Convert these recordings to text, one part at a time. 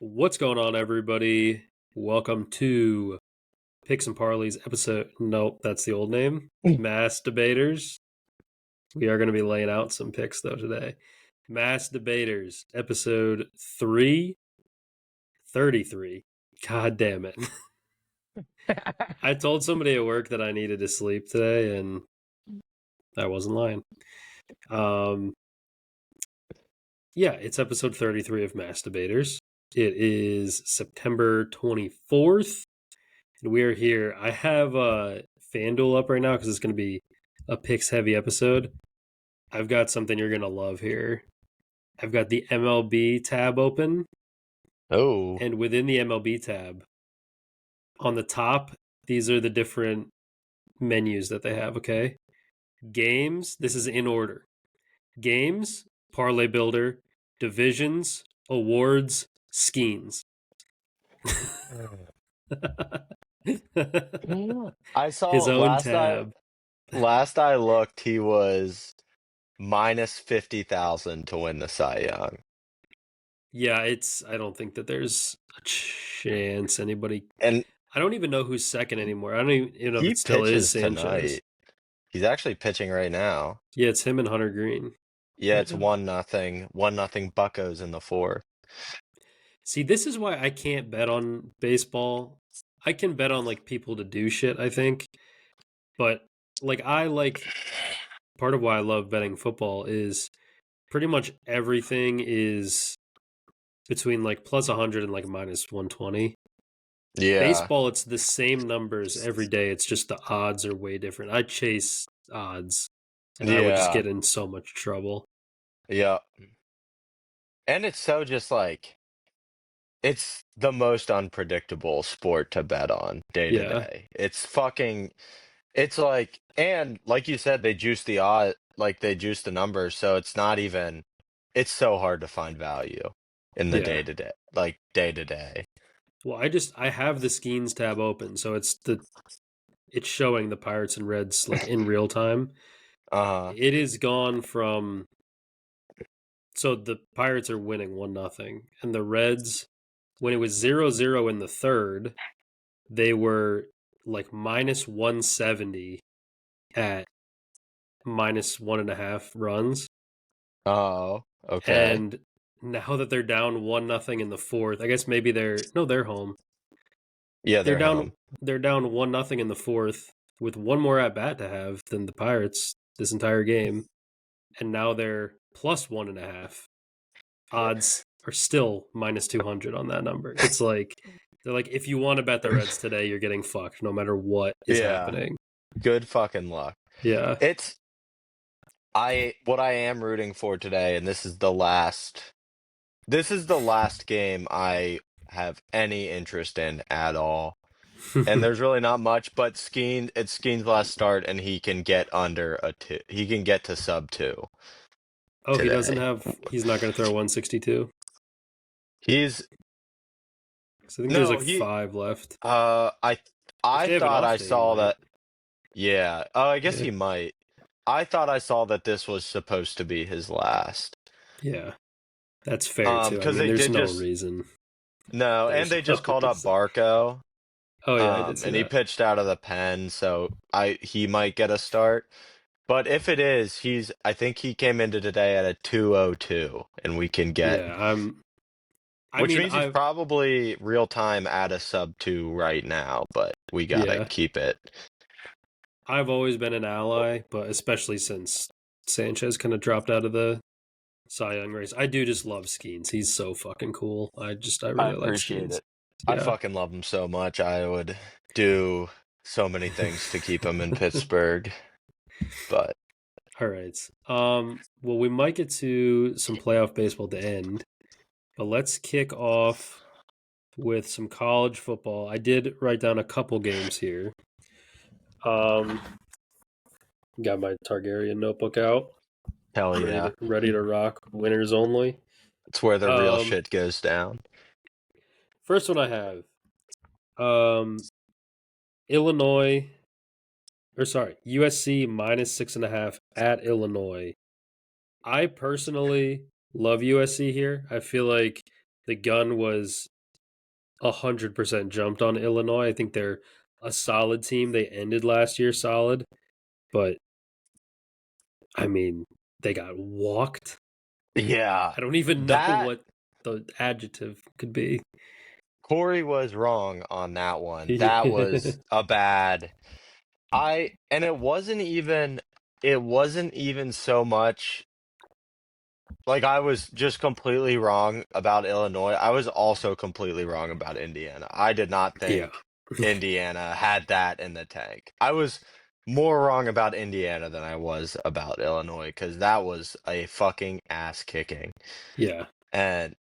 What's going on, everybody? Welcome to Picks and Parlays episode. Nope, that's the old name. Mass Debaters. We are going to be laying out some picks, though, today. Mass Debaters, episode 333. God damn it. I told somebody at work that I needed to sleep today, and I wasn't lying. Yeah, it's episode 33 of Mass Debaters. It is September 24th, and we are here. I have FanDuel up right now because it's going to be a picks-heavy episode. I've got something you're going to love here. I've got the MLB tab open, Oh, and within the MLB tab, on the top, these are the different menus that they have, okay? Games, this is in order. Games, Parlay Builder, Divisions, Awards, Skeens. I saw His own last I tab. last I looked, he was minus 50,000 to win the Cy Young. Yeah, I don't think that there's a chance anybody. And I don't even know who's second anymore. I don't even know if he it still is pitches Sanchez. tonight. He's actually pitching right now. Yeah, it's him and Hunter Green. Yeah, Right it's now. 1-0. 1-0 Buccos in the fourth. See, this is why I can't bet on baseball. I can bet on like people to do shit, I think. But I like part of why I love betting football is pretty much everything is between like plus 100 and like minus 120. Yeah. Baseball, it's the same numbers every day. It's just the odds are way different. I chase odds, and I would just Yeah. get in so much trouble. Yeah. And it's so just like it's the most unpredictable sport to bet on day to Yeah, day. It's like, and like you said, they juice the odd, like they juice the numbers, so it's not even, it's so hard to find value in the yeah. day to day, like day to day. Well, I have the Skeens tab open, so it's showing the Pirates and Reds like in real time. Uh-huh. It is gone from so the Pirates are winning 1-0, and the Reds, when it was 0-0 in the third, they were like minus 170 at minus 1.5 runs. Oh, okay. And now that they're down 1-0 in the fourth, I guess maybe they're home. Yeah, They're they're down home. they're down 1-0 in the fourth with one more at bat to have than the Pirates this entire game. And now they're plus 1.5. Odds are still minus 200 on that number. It's like they're like, if you want to bet the Reds today, you're getting fucked no matter what is Yeah, happening. good fucking luck. Yeah. It's what I am rooting for today, and this is the last game I have any interest in at all. And there's really not much, but it's Skeen's last start, and he can get under a two. He can get to sub two Oh, today. he's not going to throw 162. He's So I think there's no, like he 5 left. I If I they have an thought off I day, he saw might. that. Yeah. Oh, I guess Yeah. he might. I thought I saw that this was supposed to be his last. Yeah. That's fair too. I Because mean, they there's did no just reason. no, and There's they no just called up reason. Barco. Oh yeah, I did see And he that. pitched out of the pen, so he might get a start. But if it is, I think he came into today at a 202, and we can get, Yeah, I which mean, means he's probably real time at a sub two right now, but we gotta yeah, keep it. I've always been an ally, but especially since Sanchez kind of dropped out of the Cy Young race. I do just love Skeens. He's so fucking cool. I I really like appreciate Skeens. it. I Yeah. fucking love him so much. I would do so many things to keep him in Pittsburgh, but All right. Well, we might get to some playoff baseball to end, but let's kick off with some college football. I did write down a couple games here. Um, got my Targaryen notebook out, hell yeah. ready to rock. Winners only. It's where the real Um, shit goes down. First one I have, Illinois, or sorry, USC minus 6.5 at Illinois. I personally love USC here. I feel like the gun was 100% jumped on Illinois. I think they're a solid team. They ended last year solid, but I mean, they got walked. Yeah, I don't even know that what the adjective could be. Corey was wrong on that one. That Yeah. was a bad. And it wasn't even so much like I was just completely wrong about Illinois. I was also completely wrong about Indiana. I did not Yeah. think Indiana had that in the tank. I was more wrong about Indiana than I was about Illinois because that was a fucking ass kicking. Yeah. And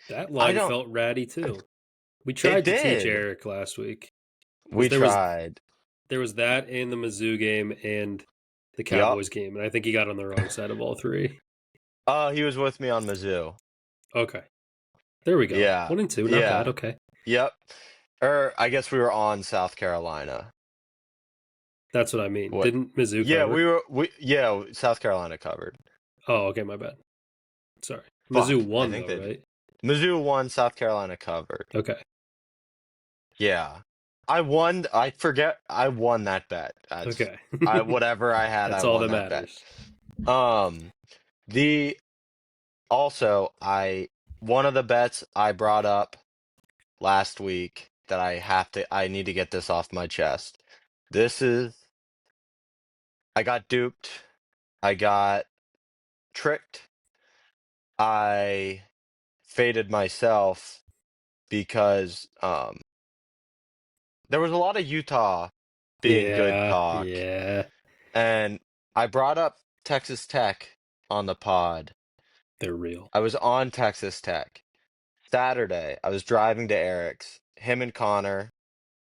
That I line don't, felt ratty too. We it tried to teach did. Eric last week because We tried. there was that in the Mizzou game and the Yup. Cowboys game, and I think he got on the wrong side of all three. He was with me on Mizzou. Okay, there we go. Yeah. 1-2, not bad. Yeah. Okay, Yep. Or I guess we were on South Carolina. that's what I mean. What? Didn't Mizzou Yeah, cover? yeah, South Carolina covered. Oh, okay, my bad. Sorry. Mizzou Fuck, I won think though, they did. right? Mizzou won, South Carolina covered. Okay. Yeah. I won, I forget, I won that bet. Okay. Whatever I had, I That's all won that that bet. matters. Um, the, also, one of the bets I brought up last week that I need to get this off my chest. This is, I got duped. I got tricked. I faded myself because there was a lot of Utah being good Yeah, talk, yeah, and I brought up Texas Tech on the pod. they're real. I was on Texas Tech. Saturday, I was driving to Eric's. Him and Connor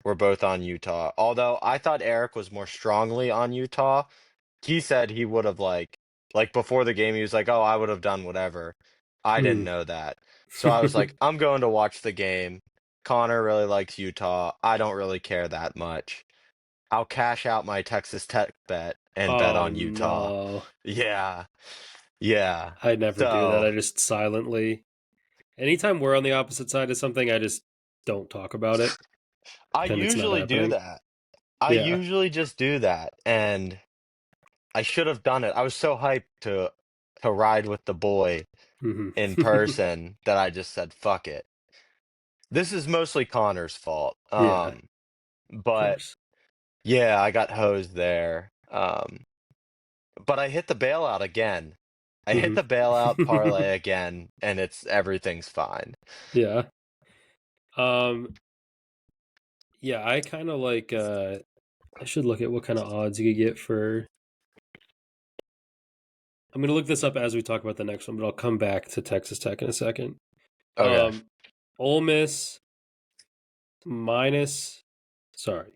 were both on Utah. Although I thought Eric was more strongly on Utah, he said he would have like before the game he was like, "Oh, I would have done whatever." I didn't Hmm. know that. So I was like, "I'm going to watch the game." Connor really likes Utah. I don't really care that much. I'll cash out my Texas Tech bet and bet Oh on Utah. no, Yeah. Yeah. I never do that. So, I just silently. Anytime we're on the opposite side of something, I just don't talk about it. I Pretend it's not usually do happening. that. I Yeah. usually just do that and I should have done it. I was so hyped to ride with the boy Hmm. in person that I just said, fuck it. This is mostly Connor's fault. Yeah, of But course. yeah, I got hosed there. But I hit the bailout again. I hit Hmm. the bailout parlay again, and everything's fine. Yeah. Um. Yeah, I kind of like. I should look at what kind of odds you could get for. I'm gonna look this up as we talk about the next one, but I'll come back to Texas Tech in a second. Okay. Um, Ole Miss minus. Sorry.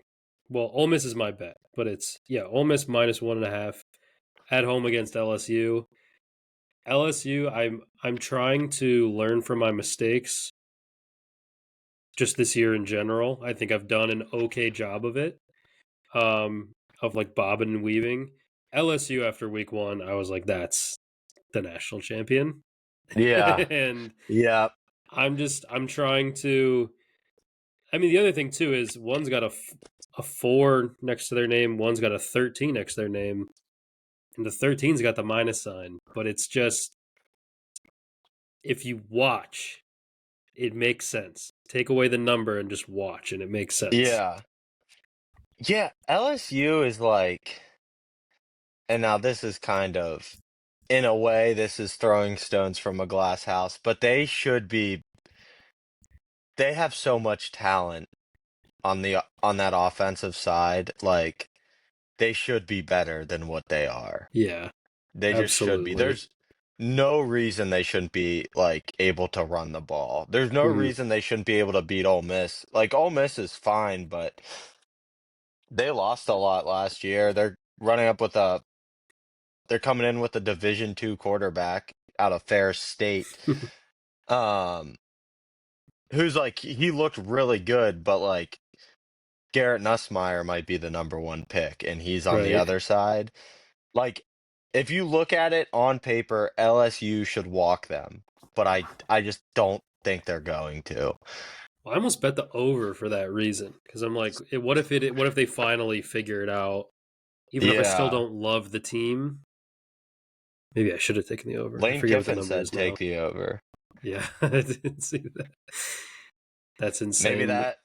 Well, Ole Miss is my bet, but it's Ole Miss minus 1.5 at home against LSU. LSU, I'm trying to learn from my mistakes just this year in general. I think I've done an okay job of it, of like bobbing and weaving. LSU after week one, I was like, that's the national champion, Yeah. and Yeah. I'm trying to. I mean, the other thing too is one's got a 4 next to their name, one's got a 13 next to their name, and the 13's got the minus sign. But it's just if you watch, it makes sense. Take away the number and just watch, and it makes sense. Yeah. Yeah. LSU is like, and now this is kind of, in a way, this is throwing stones from a glass house, but they have so much talent on that offensive side. Like, they should be better than what they are. Yeah, They just should be. absolutely. There's no reason they shouldn't be like able to run the ball. There's no Hmm. reason they shouldn't be able to beat Ole Miss. Like Ole Miss is fine, but they lost a lot last year. They're coming in with a Division II quarterback out of Ferris State. Um who's like he looked really good, but like Garrett Nussmeier might be the number one pick and he's on the Right. other side. Like, if you look at it on paper, LSU should walk them, but I just don't. think they're going to. Well, I almost bet the over for that reason because I'm like, what if they finally figure it out? Even if I still Yeah. don't love the team, maybe I should have taken the over. I Lane forget what the Kiffin number said is now. take the over. Yeah, I didn't see that. That's Maybe insane. that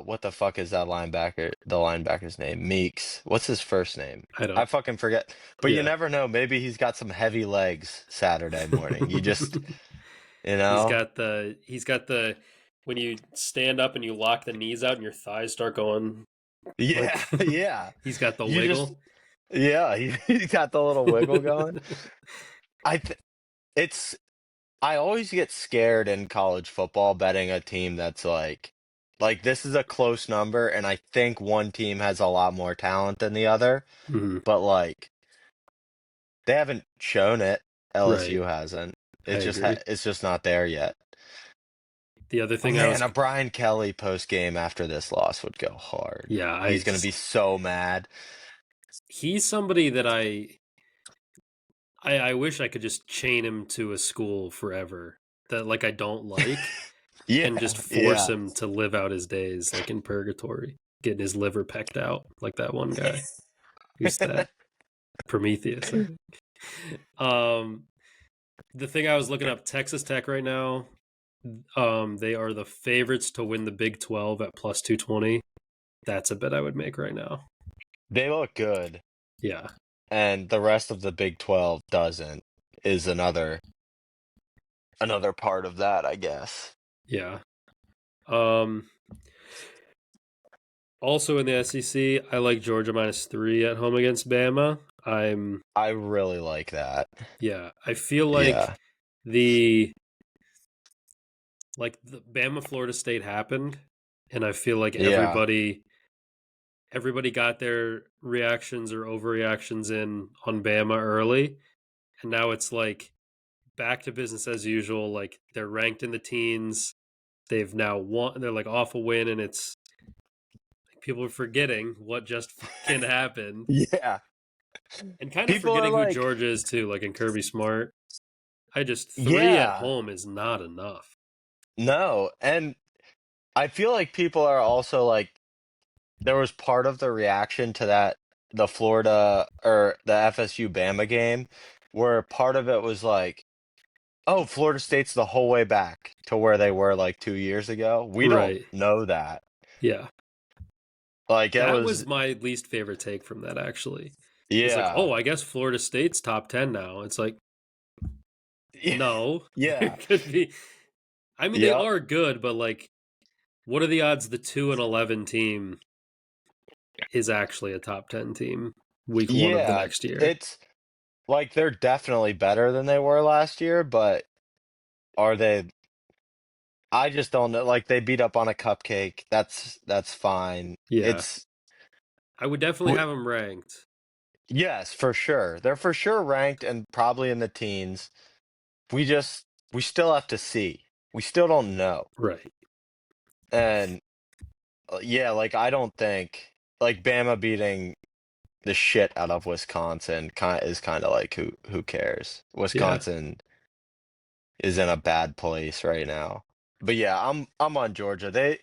what the fuck is that linebacker the linebacker's name? Meeks. What's his first name? I I don't. fucking forget. But you Yeah. never know. Maybe he's got some heavy legs Saturday morning. You just, you know? He's got the when you stand up and you lock the knees out and your thighs start going Yeah, like yeah. he's got the You just wiggle. yeah, he got the little wiggle going. I th it's I always get scared in college football betting a team that's like this is a close number and I think one team has a lot more talent than the other, Mhm. but like they haven't shown it. Right. LSU hasn't. I agree. It's just not there yet. The other But thing I man, was a Brian Kelly post game after this loss would go hard. yeah, I He's gonna be just so mad. he's somebody that I wish I could just chain him to a school forever that like I don't like and Yeah, just force yeah. him to live out his days like in purgatory, getting his liver pecked out like that one guy. Who's that? Prometheus, I think. Um, the thing I was looking up, Texas Tech right now, they are the favorites to win the Big 12 at plus 220. That's a bet I would make right now. They look good, Yeah, and the rest of the Big 12 doesn't, is another part of that, I guess. yeah. Um, Also in the SEC, I like Georgia -3 at home against Bama. I'm I really like that. yeah, I feel Yeah. the the Bama Florida State happened, and I feel like Yeah. everybody got their reactions or overreactions in on Bama early, and now it's like back to business as usual. Like they're ranked in the teens. They've now won. They're like off a win, and it's like people are forgetting what just fucking happened, Yeah. and kind of People are forgetting who like, Georgia is too. Like in Kirby Smart, I just three at yeah, home is not enough. no. And I feel like people are also like, there was part of the reaction to that, the Florida or the FSU Bama game, where part of it was like, oh, Florida State's the whole way back to where they were like 2 years ago. We don't Right? know that. Yeah, Like it that was, was my least favorite take from that. Actually, is like, yeah, oh, I guess Florida State's top 10 now. It's like, yeah, no, there yeah, could be. I mean, they yep, are good, but like, what are the odds the 2-11 team is actually a top 10 team week one of the yeah. next year? It's like they're definitely better than they were last year, but are they? I just don't know. Like they beat up on a cupcake. That's fine. Yeah, It's I would definitely w have them ranked. yes, for sure. They're for sure ranked and probably in the teens. We just we still have to see. We still don't know. Right. And yeah, like I don't think like Bama beating the shit out of Wisconsin kind of like who cares? Yeah. Wisconsin is in a bad place right now. But yeah, I'm on Georgia.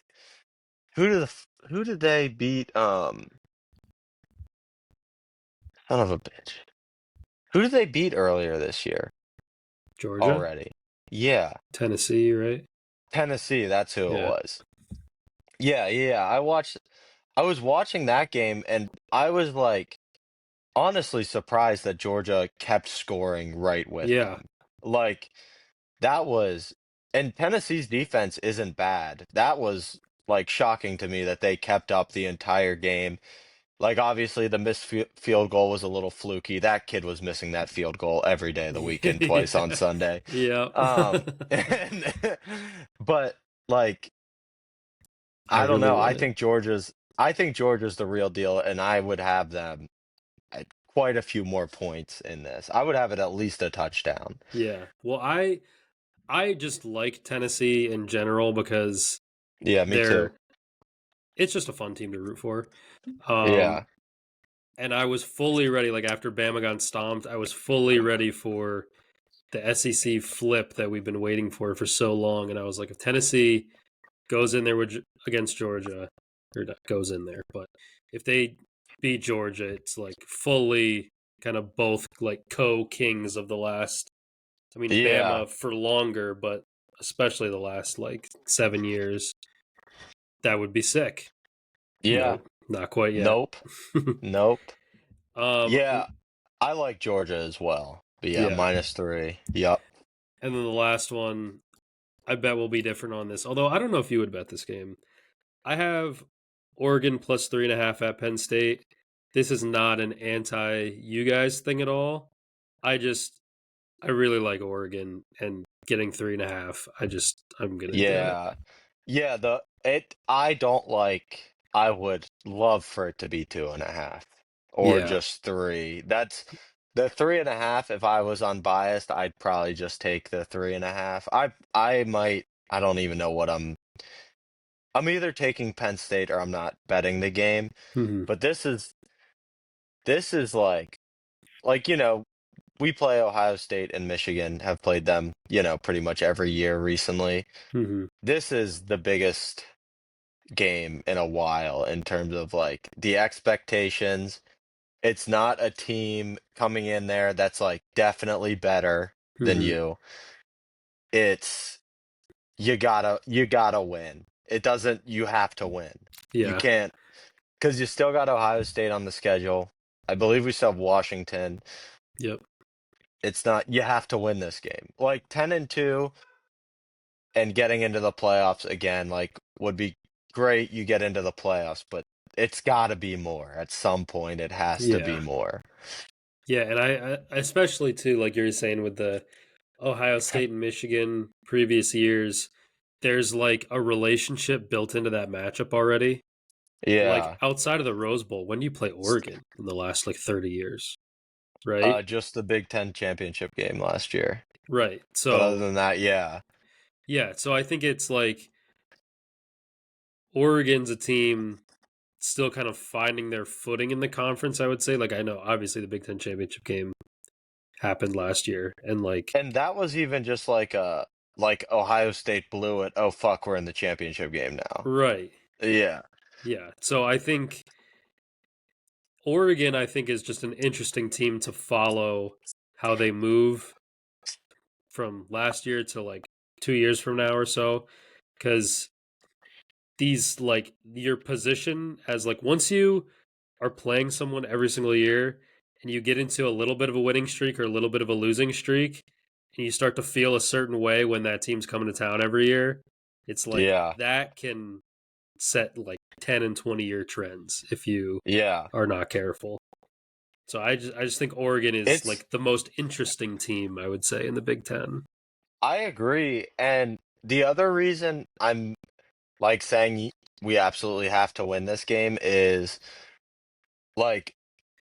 Who did they beat? Son of a bitch. Who did they beat earlier this year Georgia, already? Yeah, Tennessee, right? Tennessee, that's who it Yeah. was. Yeah, yeah. I was watching that game and I was like honestly surprised that Georgia kept scoring right with Yeah. them. Like that was and Tennessee's defense isn't bad. That was like shocking to me that they kept up the entire game. Like obviously the missed field goal was a little fluky. That kid was missing that field goal every day of the weekend, twice on Yeah. Sunday. Yeah. And but like I I don't really know. want it. I think Georgia's the real deal, and I would have them at quite a few more points in this. I would have it at least a touchdown. Yeah. Well, I just like Tennessee in general because Yeah, me too. they're it's just a fun team to root for. Um Yeah. and I was fully ready like after Bama got stomped, I was fully ready for the SEC flip that we've been waiting for so long. And I was like, if Tennessee goes in there against Georgia, or not goes in there, but if they beat Georgia, it's like fully kind of both like co-kings of the last. I mean, Yeah. Bama for longer, but especially the last like 7 years. That would be sick. Yeah. Nope, not quite yet. Nope. Nope. um, Yeah. I like Georgia as well. But yeah, yeah, -3. Yup. and then the last one, I bet will be different on this. Although I don't know if you would bet this game. I have Oregon plus 3.5 at Penn State. This is not an anti you guys thing at all. I just I really like Oregon and getting 3.5. I'm gonna do it. Yeah. Yeah, I don't like I would love for it to be 2.5 or Yeah. just three. That's the 3.5, if I was unbiased, I'd probably just take the 3.5. I might I don't even know what I'm either taking Penn State or I'm not betting the game. Hmm. But this is like, we play Ohio State and Michigan, have played them, pretty much every year recently. Hmm. This is the biggest game in a while in terms of like the expectations. It's not a team coming in there that's like definitely better than Hmm. you. It's you gotta win. It doesn't you have to win. You Yeah. can't because you still got Ohio State on the schedule. I believe we still have Washington. Yep. It's not you have to win this game. Like 10-2 and getting into the playoffs again, like would be great. You get into the playoffs, but it's got to be more. At some point, it has to be Yeah. more. Yeah, and I especially too, like you were saying with the Ohio State and Michigan previous years, there's like a relationship built into that matchup already. Like Yeah, outside of the Rose Bowl, when do you play Oregon in the last like 30 years? Right? just the Big Ten championship game last year. Right. But other So, than that, yeah, yeah, so I think it's like Oregon's a team still kind of finding their footing in the conference, I would say. Like I know obviously the Big Ten championship game happened last year and like and that was even just like Ohio State blew it. Oh fuck, we're in the championship game now. right. Yeah, Yeah. So I think Oregon, I think, is just an interesting team to follow how they move from last year to like 2 years from now or so. Because these, like, your position as, like, once you are playing someone every single year and you get into a little bit of a winning streak or a little bit of a losing streak, and you start to feel a certain way when that team's coming to town every year, it's like yeah, that can set like 10 and 20-year trends if you yeah. are not careful. So I just think Oregon is It's like the most interesting team I would say in the Big Ten. I agree, and the other reason I'm like saying we absolutely have to win this game is like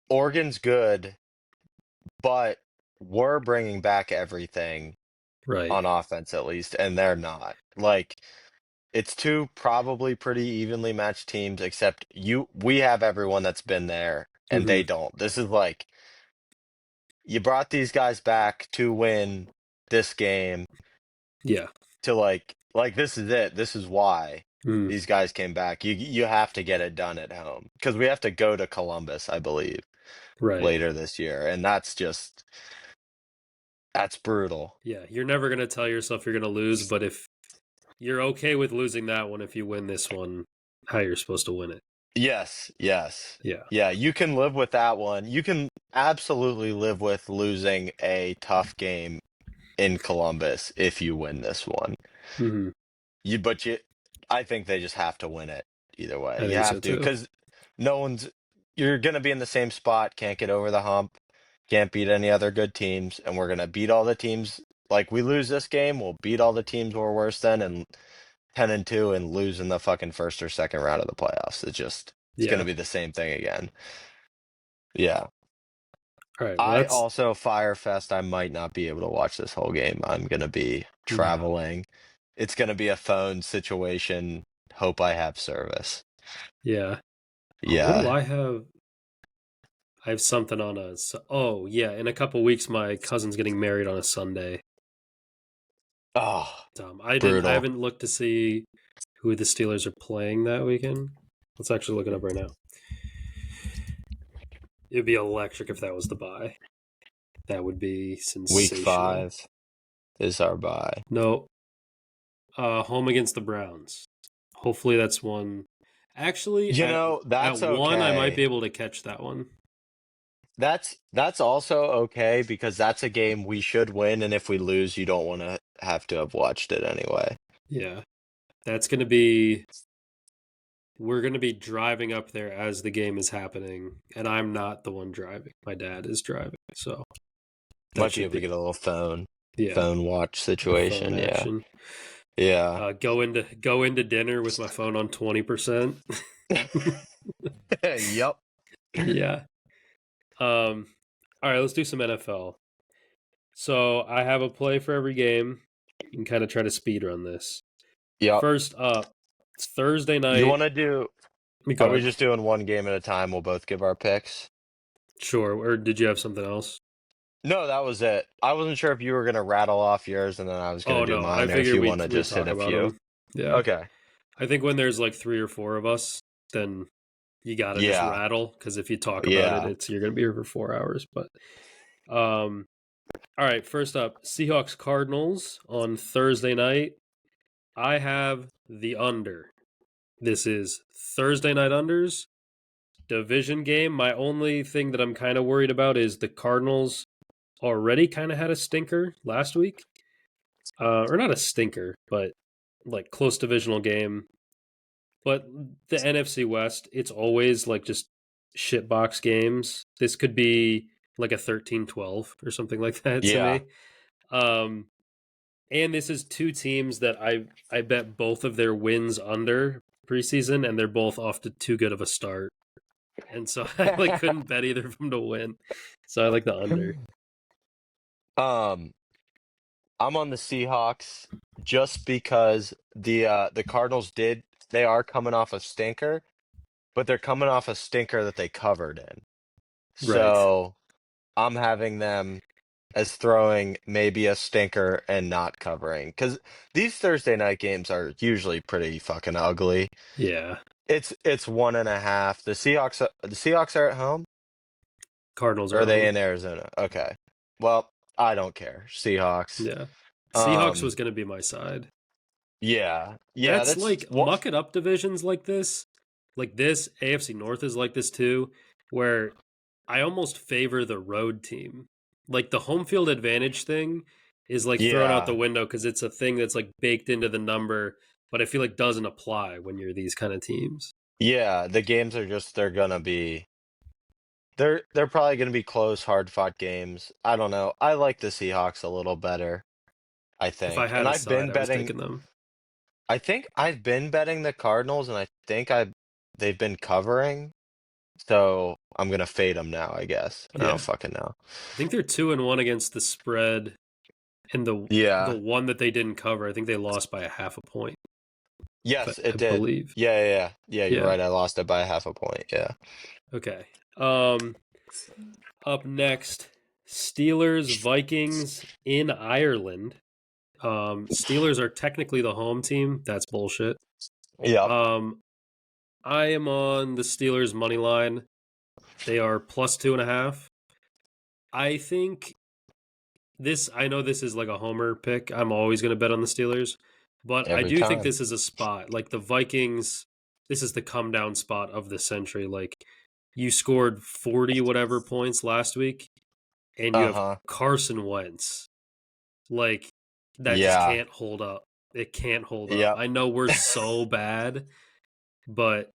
Oregon's good, but we're bringing back everything Right. on offense at least, and they're not. Like it's two probably pretty evenly matched teams, except we have everyone that's been there and Hmm. they don't. This is like you brought these guys back to win this game Yeah. to like this is it. This is why Mm. these guys came back. You have to get it done at home because we have to go to Columbus, I believe, Right. later this year, and that's brutal. Yeah. You're never gonna tell yourself you're gonna lose, but if you're okay with losing that one, if you win this one, how you're supposed to win it. Yes, yes. Yeah. Yeah, you can live with that one. You can absolutely live with losing a tough game in Columbus if you win this one. Hmm. But I think they just have to win it either way. I You think so have to, too. because no one's, you're going to be in the same spot, can't get over the hump, can't beat any other good teams, and we're going to beat all the teams. Like we lose this game, we'll beat all the teams we're worse than, and 10-2 and lose in the fucking first or second round of the playoffs. It's going to Yeah. be the same thing again. Yeah. All right. Well, I that's also Firefest, I might not be able to watch this whole game. I'm going to be no. traveling. It's going to be a phone situation. Hope I have service. Yeah. Oh, what do Yeah. I have? I have something on a. Oh yeah, in a couple weeks, my cousin's getting married on a Sunday. Oh, I didn't. I brutal. haven't looked to see who the Steelers are playing that weekend. Let's actually look it up right now. It'd be electric if that was the bye. That would be Week sensational. 5 is our bye. No, home against the Browns. Hopefully that's one. Actually, You at know, at that's one, I might be okay. able to catch that one. That's also okay because that's a game we should win, and if we lose, you don't want to have to have watched it anyway. Yeah, that's gonna be. We're gonna be driving up there as the game is happening, and I'm not the one driving. My dad is driving, so that Might be should able to be get a little yeah, phone watch the phone situation. Yeah, action. yeah. Go into dinner with my phone on 20%. Yep. Yeah. Um. All right, let's do some NFL. So I have a play for every game. You can kind of try to speed run this. Yep. First up, it's Thursday You night. want to do? Let me Are go we ahead. just doing one game at a time? We'll both give our picks. Sure. Or did you have something else? No, that was it. I wasn't sure if you were gonna rattle off yours and then I was gonna Oh do no, I mine, or if figured you we want to we just hit talk a about few. them. Yeah. Okay. I think when there's like three or four of us, then you gotta just Yeah. rattle because if you talk about it, Yeah. it's you're gonna be here for 4 hours. But um, all right. First up, Seahawks Cardinals on Thursday night. I have the under. This is Thursday night unders division game. My only thing that I'm kind of worried about is the Cardinals already kind of had a stinker last week, or not a stinker, but like close divisional game. But the NFC West, it's always like just shitbox games. This could be like a 13-12 or something like that to Yeah. me. Um, and this is two teams that I bet both of their wins under preseason, and they're both off to too good of a start. And so I like couldn't bet either of them to win. So I like the under. Um, I'm on the Seahawks just because the Cardinals did they are coming off a stinker, but they're coming off a stinker that they covered in. Right. So I'm having them as throwing maybe a stinker and not covering because these Thursday night games are usually pretty fucking ugly. Yeah. It's 1.5. The Seahawks are at home, Cardinals or are are they home. in Arizona? Okay. Well, I don't care. Seahawks. Yeah. Seahawks Um, was going to be my side. yeah. Yeah, That's that's like what muck it up divisions like this. Like this, AFC North is like this too, where I almost favor the road team. Like the home field advantage thing is like thrown out the yeah. window because it's a thing that's like baked into the number, but I feel like doesn't apply when you're these kind of teams. Yeah, the games are just they're probably gonna be close, hard-fought games. I don't know. I like the Seahawks a little better, I If I think. had And a side, I was taking them. I think I've been betting the Cardinals, and I think I they've been covering. So I'm gonna fade them now, I guess. I don't Yeah. fucking know. I think they're 2-1 against the spread, and the Yeah. one that they didn't cover, I think they lost by a half a point. Yes, I it did. believe. Yeah, yeah, yeah. Yeah, you're Yeah. right. I lost it by half a point. Yeah. Okay. Up next, Steelers Vikings in Ireland. Steelers are technically the home team. That's bullshit. Yep. Um, I am on the Steelers money line. They are +2.5. I think this. I know this is like a homer pick. I'm always going to bet on the Steelers, but I Every do think time. this is a spot like the Vikings. This is the come down spot of the century. Like you scored 40 whatever points last week, and you have Uh-huh. Carson Wentz. Like that just Yeah. can't hold up. It can't hold up. Yep. I know we're so bad, but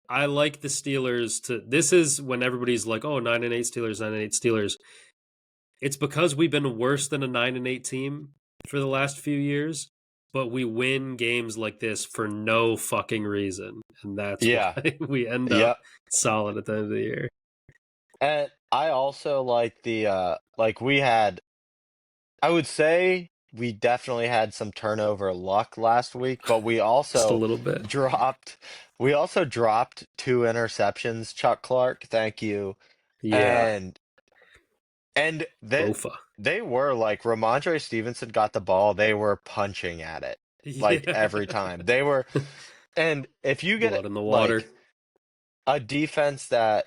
I like the Steelers to this is when everybody's like, "Oh, 9-8 Steelers, 9-8 Steelers." It's because we've been worse than a 9-8 team for the last few years, but we win games like this for no fucking reason, and that's Yeah. why we end up Yep. solid at the end of the year. And I also like like we had I would say we definitely had some turnover luck last week, but Just a little bit. dropped we also dropped two interceptions. Chuck Clark, thank you. Yeah. And and Bofa. they were like Ramondre Stevenson got the ball, they were punching at it like Yeah. every time. They were, and if you get Blood in the water. like a defense that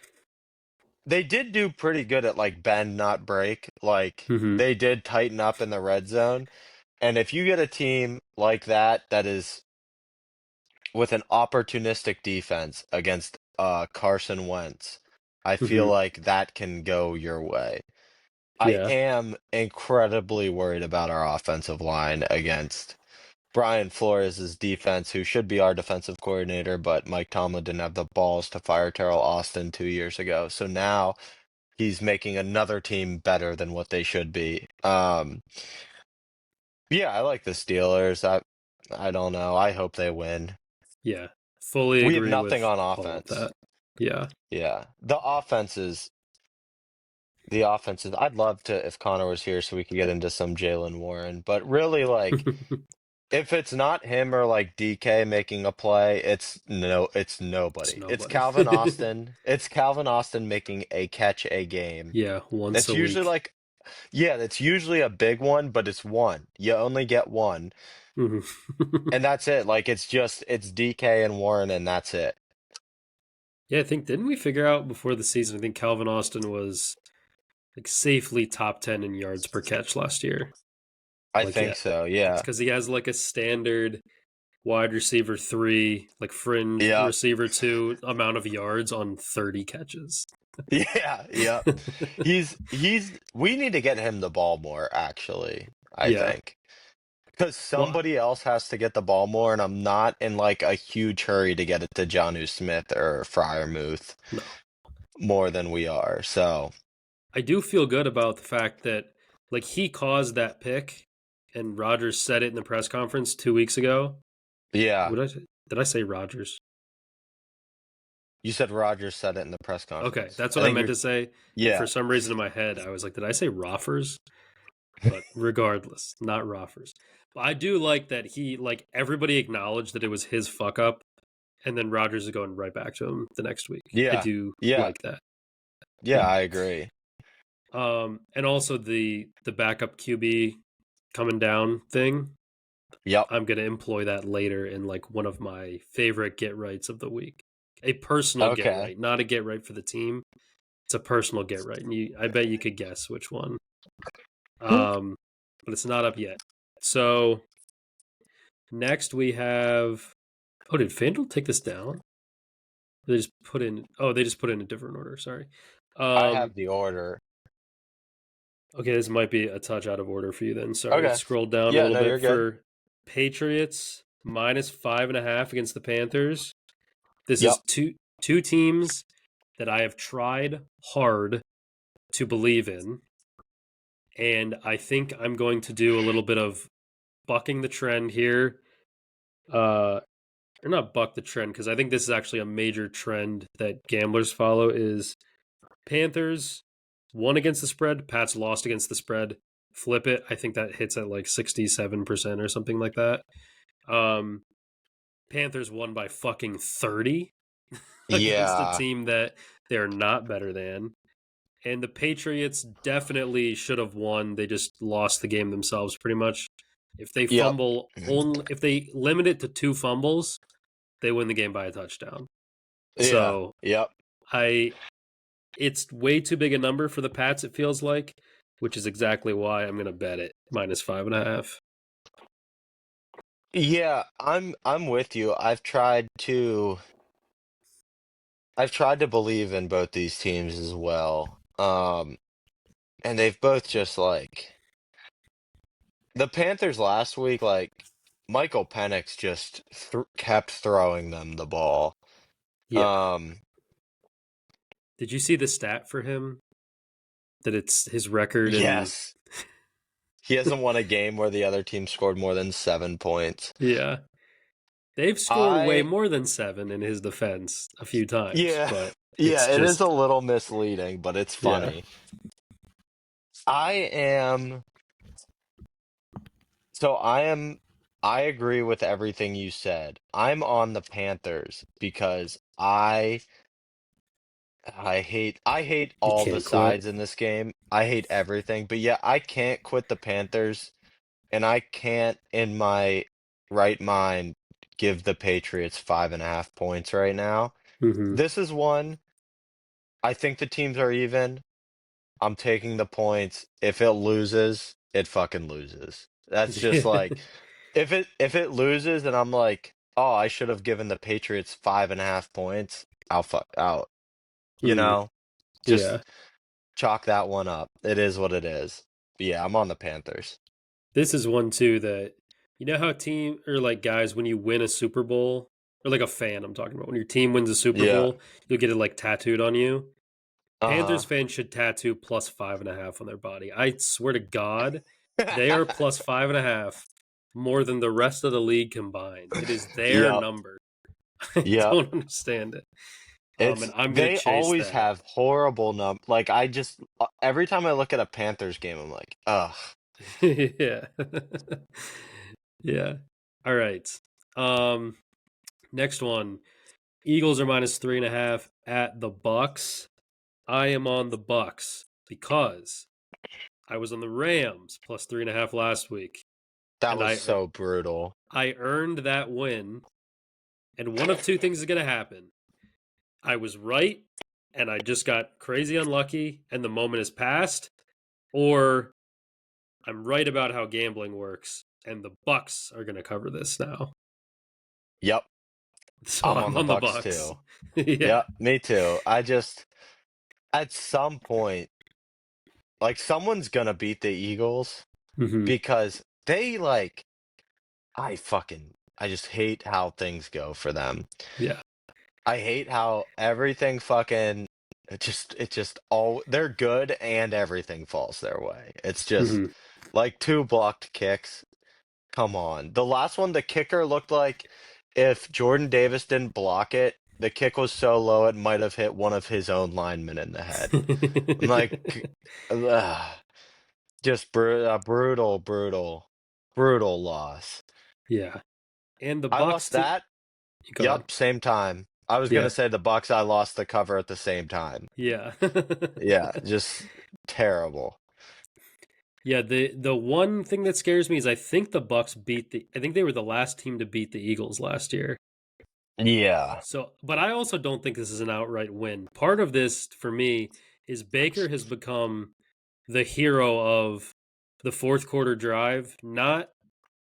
they did do pretty good at like bend not break, like Hmm. they did tighten up in the red zone. And if you get a team like that is with an opportunistic defense against Carson Wentz, I feel Hmm. like that can go your way. I Yeah. am incredibly worried about our offensive line against Brian Flores' defense, who should be our defensive coordinator, but Mike Tomlin didn't have the balls to fire Terrell Austin 2 years ago. So now he's making another team better than what they should be. Yeah, I like the Steelers. I don't know. I hope they win. Yeah. Fully We have agree nothing with on all of offense. that. Yeah. Yeah. The offenses, I'd love to if Connor was here so we could get into some Jalen Warren, but really like if it's not him or like DK making a play, it's It's nobody. It's nobody. Calvin Austin. It's Calvin Austin making a catch a game. Yeah. Once That's a usually week. like, yeah, that's usually a big one, but it's one. You only get one, Hmm. and that's it. Like it's DK and Warren, and that's it. Yeah. I think, didn't we figure out before the season? I think Calvin Austin was like safely top 10 in yards per catch last year. I Like, yeah. think so. It's Yeah. because he has like a standard wide receiver three, like fringe Yep. receiver two amount of yards on 30 catches. Yeah. Yep. We need to get him the ball more, actually, I Yeah. think. Because Well, somebody else has to get the ball more, and I'm not in like a huge hurry to get it to Jonnu Smith or Fryermuth no. more than we are. So, I do feel good about the fact that like he caused that pick and Rogers said it in the press conference 2 weeks ago. yeah. What did I say Rogers? You said Rogers said it in the press Okay, conference. that's I what I think meant you're, to say. And for yeah. some reason in my head, I was like, did I say Roffers? But regardless, not Roffers. But I do like that he like everybody acknowledged that it was his fuck up, and then Rogers is going right back to him the next week. I Yeah. do Yeah. like that. Yeah, I agree. And also the backup QB coming down thing. Yep. I'm gonna employ that later in like one of my favorite get rights of the week. A personal get Okay. right, not a get right for the team. It's a personal get right, and I bet you could guess which one. Um, but it's not up yet. So next we have. Oh, did FanDuel take this down? They just put in. Oh, they just put in a different order. Sorry. I Um, have the order. okay, this might be a touch out of order for you then. Sorry. Okay. Scroll down a Yeah, little no, bit you're good. for Patriots -5.5 against the Panthers. This is Yep. two teams that I have tried hard to believe in, and I think I'm going to do a little bit of bucking the trend here. Or not buck the trend because I think this is actually a major trend that gamblers follow is Panthers won against the spread, Pats lost against the spread. Flip it. I think that hits at like 67% or something like that. Um, Panthers won by fucking 30 against a Yeah. team that they're not better than. And the Patriots definitely should have won. They just lost the game themselves pretty much. If they Yep. fumble only if they limit it to two fumbles, they win the game by a touchdown. Yeah. So Yep. I it's way too big a number for the Pats, it feels like, which is exactly why I'm gonna bet it -5.5. Yeah, I'm with you. I've tried to believe in both these teams as well. And they've both just like the Panthers last week, like Michael Penix just kept throwing them the ball. Yeah. Um, Did you see the stat for him? That it's his record and yes, he hasn't won a game where the other team scored more than 7 points. yeah. They've scored way I, more than seven in his defense a few times, yeah, but yeah, it's it is a just little misleading, but it's yeah. funny. I am, so I agree with everything you said. I'm on the Panthers because I I hate You all the can't quit. sides in this game. I hate everything. But yeah, I can't quit the Panthers, and I can't in my right mind give the Patriots 5.5 points right now. Hmm. This is one. I think the teams are even. I'm taking the points. If it loses, it fucking loses. That's just Yeah. like if it loses and I'm like, oh, I should have given the Patriots 5.5 points. I'll fuck out. You Mm, know, yeah. just chalk that one up. It is what it is. But yeah, I'm on the Panthers. This is one too that you know how team or like guys when you win a Super Bowl or like a fan I'm talking about when your team wins a Super Yeah. Bowl you'll get it like tattooed on you. Panthers Uh-huh. fans should tattoo +5.5 on their body. I swear to God, they are +5.5 more than the rest of the league combined. It is their Yep. number. I Yep. don't understand it. And It's I'm gonna they chase always that. have horrible like I just every time I look at a Panthers game, I'm like, ugh. Yeah. Yeah. All right. Um, next one. Eagles are -3.5 at the Bucks. I am on the Bucks because I was on the Rams +3.5 last week, That and was so brutal. I earned that win. And one of two things is going to happen. I was right, and I just got crazy unlucky, and the moment has passed, or I'm right about how gambling works, and the Bucks are going to cover this now. Yep. So I'm on I'm the on the Bucks Bucks. too. Yeah. Yep, me too. I just at some point, like someone's gonna beat the Eagles Hmm. because I just hate how things go for them. Yeah. I hate how everything fucking it just all they're good and everything falls their way. It's just Hmm. like two blocked kicks. Come on. The last one, the kicker looked like if Jordan Davis didn't block it, the kick was so low it might have hit one of his own linemen in the head. I'm like, ugh, just brutal, brutal, brutal loss. Yeah. And the I Bucks lost team. that. Go ahead. Yep, same time. I was gonna Yeah. say the Bucks. I lost the cover at the same time. Yeah. Yeah, just terrible. Yeah, the one thing that scares me is I think they were the last team to beat the Eagles last year. Yeah. So, but I also don't think this is an outright win. Part of this for me is Baker has become the hero of the fourth quarter drive, not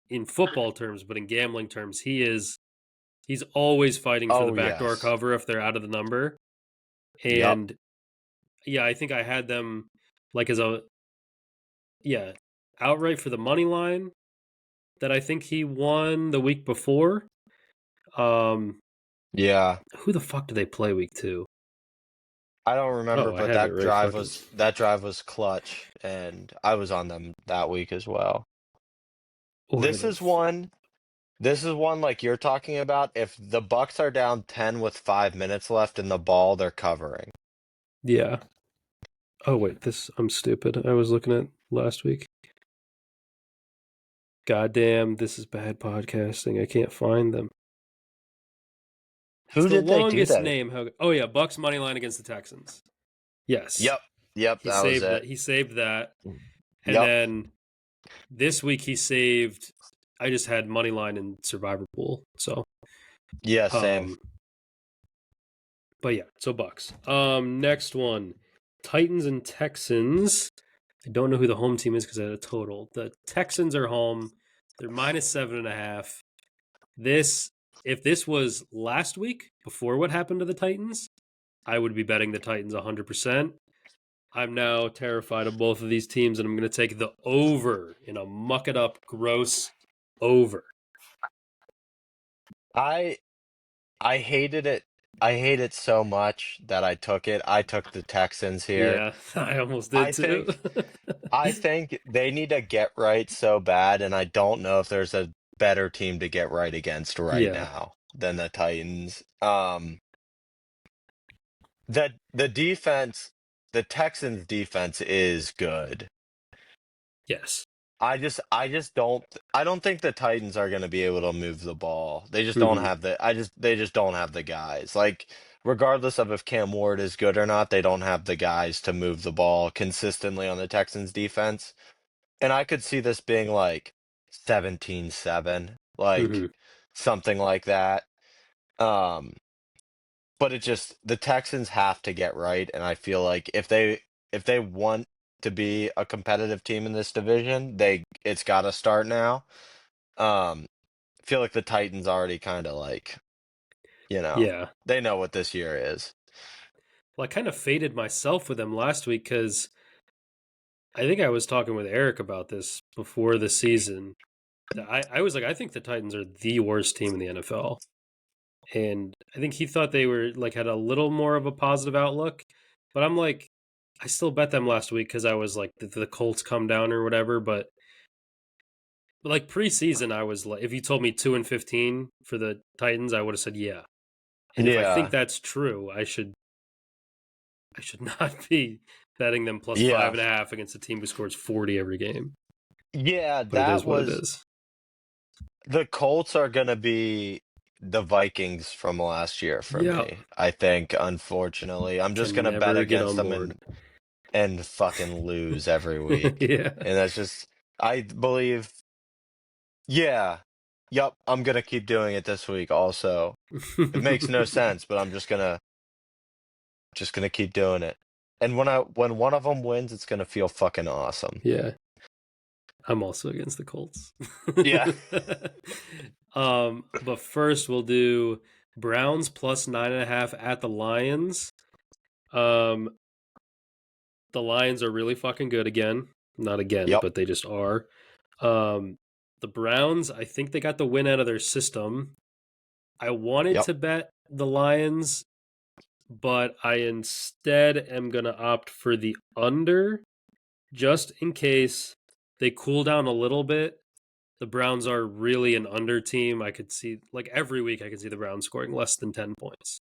in football terms, but in gambling terms. He's always fighting for the Oh backdoor yes. cover if they're out of the number. Yep. And yeah, I think I had them like as a yeah, outright for the money line that I think he won the week before. Um, Yeah. who the fuck do they play week two? I don't remember, Oh, I but have it that right drive fucking. was that drive was clutch, and I was on them that week as well. Where This the is one. This is one like you're talking about. If the Bucks are down 10 with 5 minutes left in the ball, they're covering. yeah. Oh wait, this I'm stupid. I was looking at last week. Goddamn, this is bad podcasting. I can't find them. It's Who the did they do longest that? name. Oh yeah, Bucks money line against the Texans. Yes, Yep. Yep, he that was saved it. that. He saved that, and Yep. then this week he saved. I just had money line in Survivor Pool. So, Yeah, same. um, but yeah, so Bucks. Next one, Titans and Texans. I don't know who the home team is because I had a total. The Texans are home. They're -7.5. This, if this was last week before what happened to the Titans, I would be betting the Titans 100%. I'm now terrified of both of these teams, and I'm going to take the over in a muck it up, gross over. I I hated it. I hate it so much that I took it. I took the Texans here. Yeah, I almost I did too. think I think they need to get right so bad, and I don't know if there's a better team to get right against right Yeah, now than the Titans. The defense, the Texans defense is good. yes. I don't think the Titans are going to be able to move the ball. They just don't Hmm. have the I just they just don't have the guys. Like regardless of if Cam Ward is good or not, they don't have the guys to move the ball consistently on the Texans defense. And I could see this being like 17-7, like Hmm. something like that. Um, but it just the Texans have to get right, and I feel like if they want to be a competitive team in this division, it's got to start now. I feel like the Titans already kind of like, Yeah. they know what this year is. Well, I kind of faded myself with them last week because I think I was talking with Eric about this before the season. I was like, I think the Titans are the worst team in the NFL. And I think he thought they were like had a little more of a positive outlook. But I'm like, I still bet them last week because I was like, the Colts come down or whatever. But like preseason, I was like, if you told me 2-15 for the Titans, I would have said yeah. And if I think Yeah, that's true, I should not be betting them plus five yeah, and a half against a team who scores 40 every game. yeah. But it That is what it was is. the Colts are gonna be the Vikings from last year for Yeah, me. I think, unfortunately, I'm just can gonna bet never get against on them board. and fucking lose every week. Yeah. And that's just, I believe, yeah, yup, I'm gonna keep doing it this week also. It makes no sense, but I'm just gonna keep doing it. And when one of them wins, it's gonna feel fucking awesome. Yeah. I'm also against the Colts. Yeah. But first we'll do Browns plus 9.5 at the Lions. Um, the Lions are really fucking good again. Not again, Yep. but they just are. Um, the Browns, I think they got the win out of their system. I wanted Yep. to bet the Lions, but I instead am gonna opt for the under just in case they cool down a little bit. The Browns are really an under team. I could see, like every week, I could see the Browns scoring less than 10 points.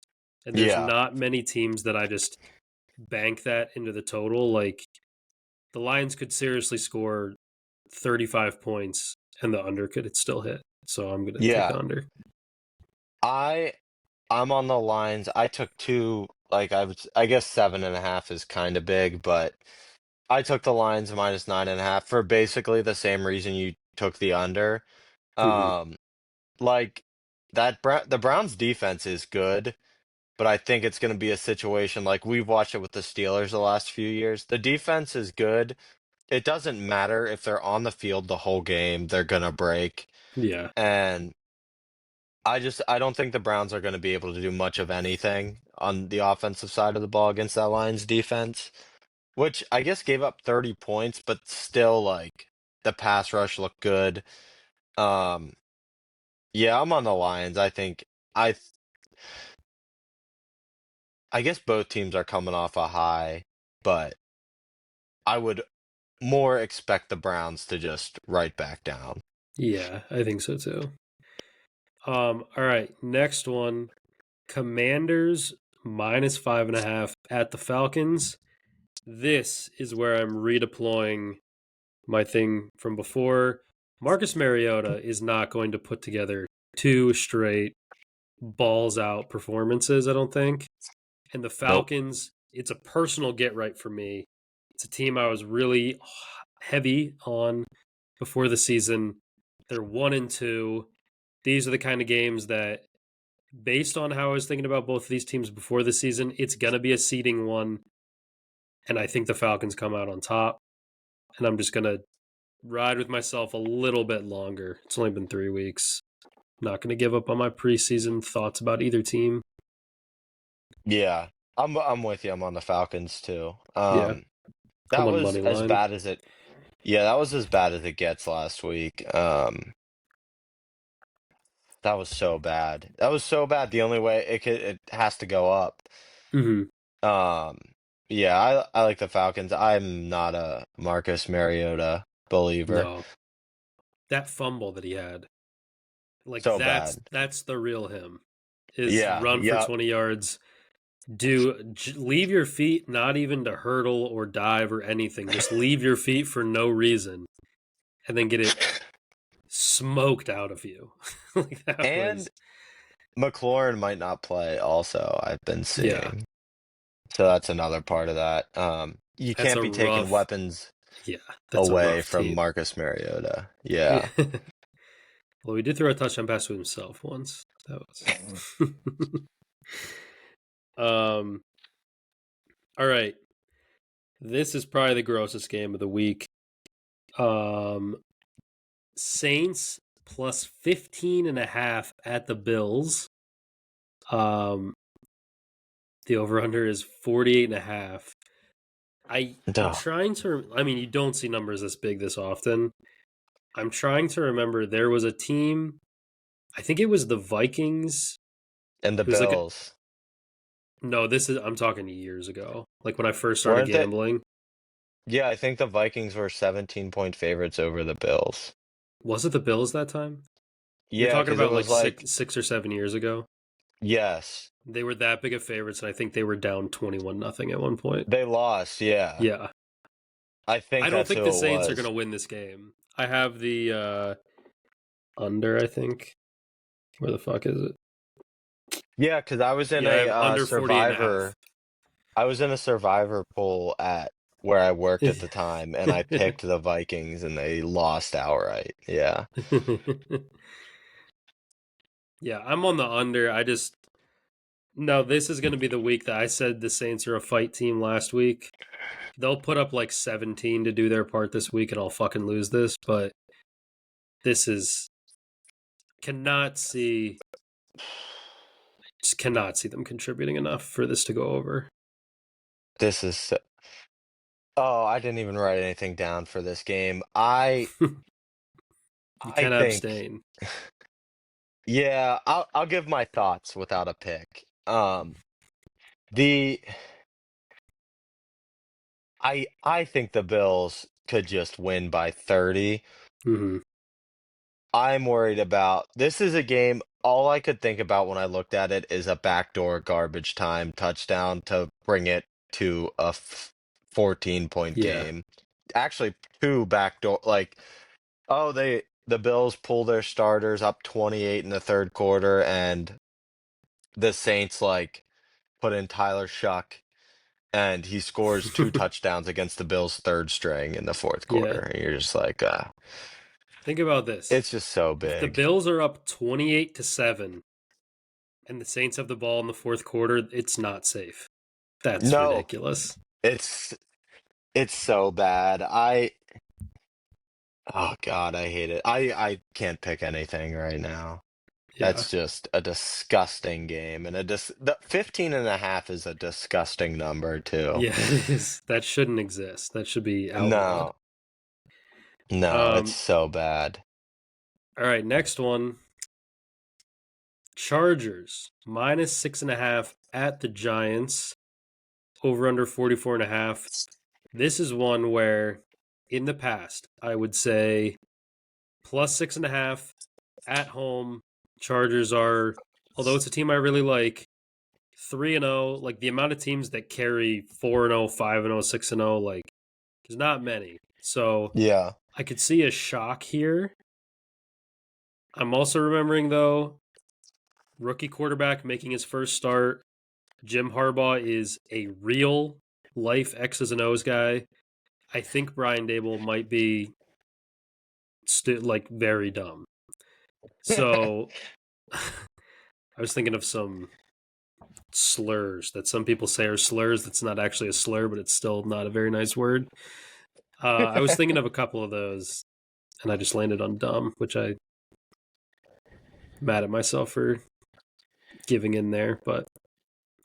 And there's Yeah. not many teams that I just bank that into the total. Like the Lions could seriously score 35 points and the under could still hit. So I'm going to take the Yeah. under. I I'm on the lines. I took two, like I guess 7.5 is kind of big, but I took the lines minus 9.5 for basically the same reason you took the under. Hmm. Um, like the Browns defense is good, but I think it's going to be a situation like we've watched it with the Steelers the last few years. The defense is good. It doesn't matter if they're on the field the whole game, they're going to break. Yeah. And I don't think the Browns are going to be able to do much of anything on the offensive side of the ball against that Lions defense, which I guess gave up 30 points, but still like the pass rush looked good. Um, yeah, I'm on the Lions. I I guess both teams are coming off a high, but I would more expect the Browns to just right back down. Yeah, I think so too. All right. Next one Commanders minus 5.5 at the Falcons. This is where I'm redeploying my thing from before. Marcus Mariota is not going to put together two straight balls out performances, I don't think. And the Nope. Falcons, it's a personal get right for me. It's a team I was really heavy on before the season. They're 1-2. These are the kind of games that, based on how I was thinking about both of these teams before the season, it's going to be a seeding one. And I think the Falcons come out on top. And I'm just going to ride with myself a little bit longer. It's only been 3 weeks. Not going to give up on my preseason thoughts about either team. Yeah. I'm with you. I'm on the Falcons too. Yeah, That I'm on was money as line. bad as it Yeah, that was as bad as it gets last week. That was so bad. That was so bad. The only way it has to go up. Hmm. Um, yeah, I like the Falcons. I'm not a Marcus Mariota believer. No, that fumble that he had, like So that's bad. that's the real him. Is Yeah, run for yep. 20 yards. Leave your feet not even to hurdle or dive or anything. Just leave your feet for no reason, and then get it smoked out of you. Like that And was. McLaurin might not play also, I've been Yeah, seeing. So that's another part of that. You that's can't a be taking rough. weapons Yeah, that's a away rough from team. Marcus Mariota. Yeah. Yeah. Well, we did throw a touchdown pass to himself once. That was. um. All right. This is probably the grossest game of the week. Um. Saints plus 15.5 at the Bills. Um. The over under is 48.5. I'm Duh. trying to. I mean, you don't see numbers this big this often. I'm trying to remember. There was a team. I think it was the Vikings. And the It was like a Bills. no. This is I'm talking years ago. Like when I first started Weren't they? gambling. Yeah, I think the Vikings were 17-point favorites over the Bills. Was it the Bills that time? You're Yeah, talking because it about like was like, six or 7 years ago. yes, They were that big of favorites, and I think they were down 21-0 at one point. they lost. Yeah. Yeah, I think I don't that's think who the it Saints are going was. to win this game. I have the under. I think where the fuck is it? Yeah, because I was in Yeah, I a have under 48.5. Survivor. I was in a Survivor pool at where I worked at the time, and I picked the Vikings, and they lost outright. Yeah. Yeah, I'm on the under. I just no. This is going to be the week that I said the Saints are a fight team last week. They'll put up like 17 to do their part this week, and I'll fucking lose this. But this is cannot see just cannot see them contributing enough for this to go over. This is. Oh, I didn't even write anything down for this game. I You I can think, abstain. yeah, I'll give my thoughts without a pick. The I think the Bills could just win by 30. Hmm. I'm worried about this is a game. All I could think about when I looked at it is a backdoor garbage time touchdown to bring it to a 14-point Yeah, game. Actually, two backdoor like oh the Bills pull their starters up 28 in the third quarter and the Saints like put in Tyler Shuck and he scores two touchdowns against the Bills' third string in the fourth yeah. quarter. And you're just like, Think about this: it's just so if the big. Bills are up 28-7 and the Saints have the ball in the fourth quarter, it's not safe. That's No, ridiculous. it's it's so bad. Oh God, I hate it. I can't pick anything right now. Yeah, That's just a disgusting game and the 15.5 is a disgusting number too. yeah. It is. That shouldn't exist. That should be outlawed. No, no, it's Um. so bad. All right, next one. Chargers minus 6.5 at the Giants. Over under 44.5. This is one where in the past I would say plus 6.5 at home. Chargers are, although it's a team I really like, 3-0. Like the amount of teams that carry 4-0, 5-0, 6-0, like there's not many. So Yeah. I could see a shock here. I'm also remembering though, rookie quarterback making his first start. Jim Harbaugh is a real life X's and O's guy. I think Brian Dable might be like very dumb. So I was thinking of some slurs that some people say are slurs. That's not actually a slur, but it's still not a very nice word. I was thinking of a couple of those, and I just landed on dumb, which I mad at myself for giving in there. But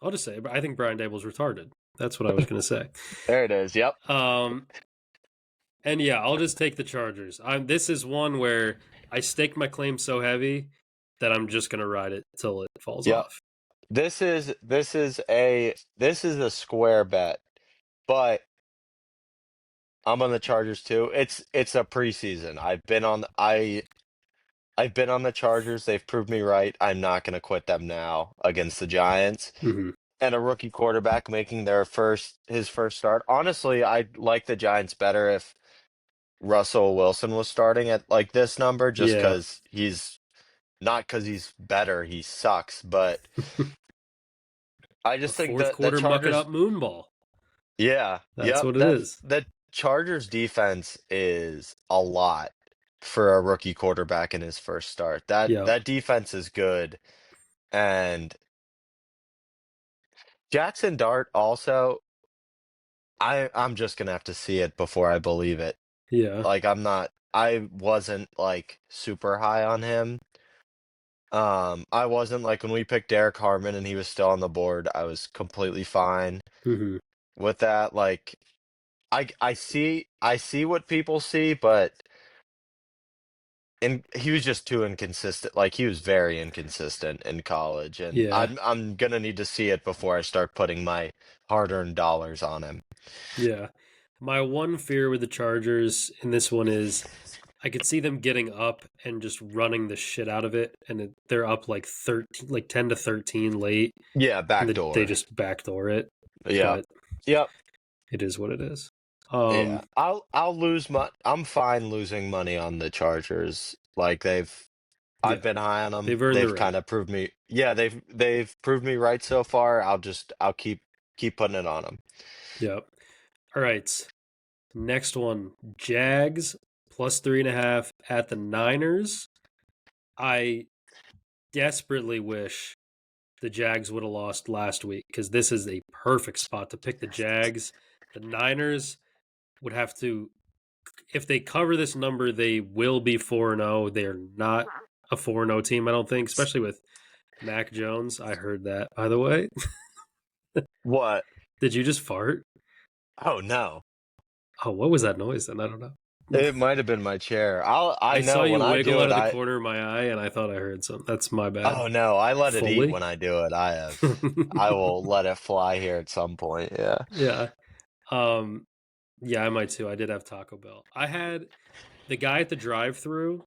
I'll just say, I think Brian Dable's retarded. That's what I was going to say. There it is. Yep. Um, and yeah, I'll just take the Chargers. This is one where I staked my claim so heavy that I'm just going to ride it till it falls Yep. off. This is a square bet, but I'm on the Chargers too. It's a preseason. I've been on the Chargers. They've proved me right. I'm not going to quit them now against the Giants. Mm-hmm. And a rookie quarterback making his first start. Honestly, I'd like the Giants better if Russell Wilson was starting at like this number just Yeah. because he's not because he's better, he sucks, but I A just think fourth that the quarter muck it Chargers, up moonball. yeah, That's yep, what it is. that Chargers defense is a lot for a rookie quarterback in his first start. Yep. That defense is good. And Jackson Dart also, I'm just gonna have to see it before I believe it. Yeah. Like I wasn't like super high on him. I wasn't like when we picked Derek Harmon and he was still on the board, I was completely fine Hmm. with that. Like I see what people see, but and he was just too inconsistent. Like he was very inconsistent in college, and Yeah. I'm gonna need to see it before I start putting my hard-earned dollars on him. Yeah. My one fear with the Chargers in this one is I could see them getting up and just running the shit out of it, and they're up like 13, like 10 to 13 late, Yeah, and they backdoor. just backdoor it. Yep. But Yep. it is what it is. Yeah. Um, I'll lose I'm fine losing money on the Chargers. Like I've yeah, been high on them. they've earned the They've right. kind of proved me. Yeah, they've proved me right so far. I'll keep putting it on them. Yep. All right. Next one, Jags plus 3.5 at the Niners. I desperately wish the Jags would have lost last week because this is a perfect spot to pick the Jags. The Niners would have to, if they cover this number, they will be 4-0. They're not a 4-0 team, I don't think, especially with Mac Jones. I heard that, by the way. What? Did you just fart? Oh no. Oh, what was that noise then? I don't know. It might have been my chair. I I saw know you when I wiggle do out it, of the corner of my eye, and I thought I heard something. That's my bad. oh no, I let it eat Fully? when I do it. I will let it fly here at some point. Yeah. Yeah. Um, yeah, I might too. I did have Taco Bell. I had the guy at the drive-through.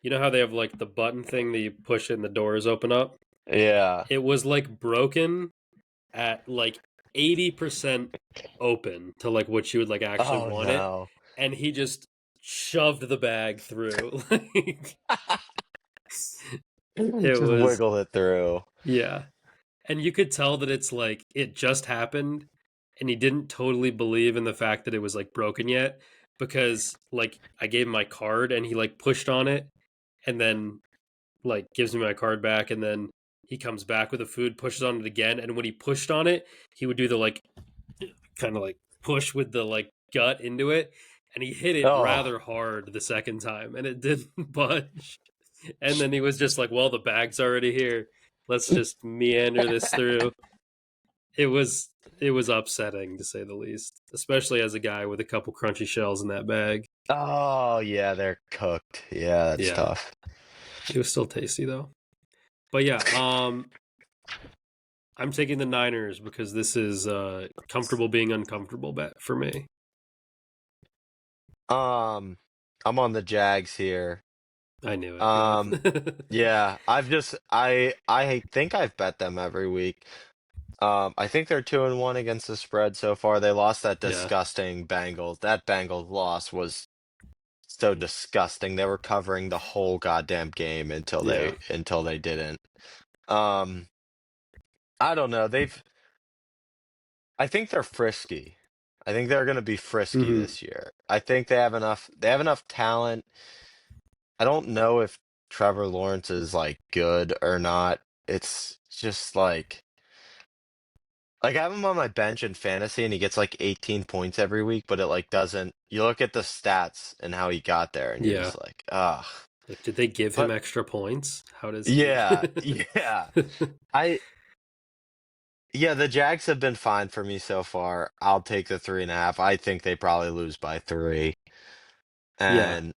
You know how they have like the button thing that you push it and the doors open up? Yeah. It was like broken at like 80% open to like what you would like actually Oh want it. no. And he just shoved the bag through. Like it Just was, wiggle it through. yeah. And you could tell that it's like it just happened and he didn't totally believe in the fact that it was like broken yet because like I gave him my card and he like pushed on it and then like gives me my card back and then he comes back with the food, pushes on it again, and when he pushed on it, he would do the like kind of like push with the like gut into it, and he hit it Oh. rather hard the second time, and it didn't budge. And then he was just like, "Well, the bag's already here. Let's just meander this through." It was it was upsetting to say the least, especially as a guy with a couple crunchy shells in that bag. Oh yeah, they're cooked. Yeah, that's Yeah, tough. it was still tasty though. But yeah, I'm taking the Niners because this is comfortable being uncomfortable bet for me. Um, I'm on the Jags here. I knew it. Um, Yeah. yeah, I think I've bet them every week. I think they're 2-1 against the spread so far. They lost that Yeah. disgusting Bengals. That Bengals loss was so disgusting. They were covering the whole goddamn game Yeah. until they didn't. Um, I don't know. I think they're frisky. I think they're going to be frisky Hmm. this year. I think they have enough talent. I don't know if Trevor Lawrence is like good or not. It's just like I have him on my bench in fantasy and he gets like 18 points every week, but it like doesn't you look at the stats and how he got there and you're Yeah. just like, ugh. Like, did they give him But extra points? How does he? yeah, yeah. I Yeah, the Jags have been fine for me so far. I'll take the 3.5. I think they probably lose by three. Yeah. And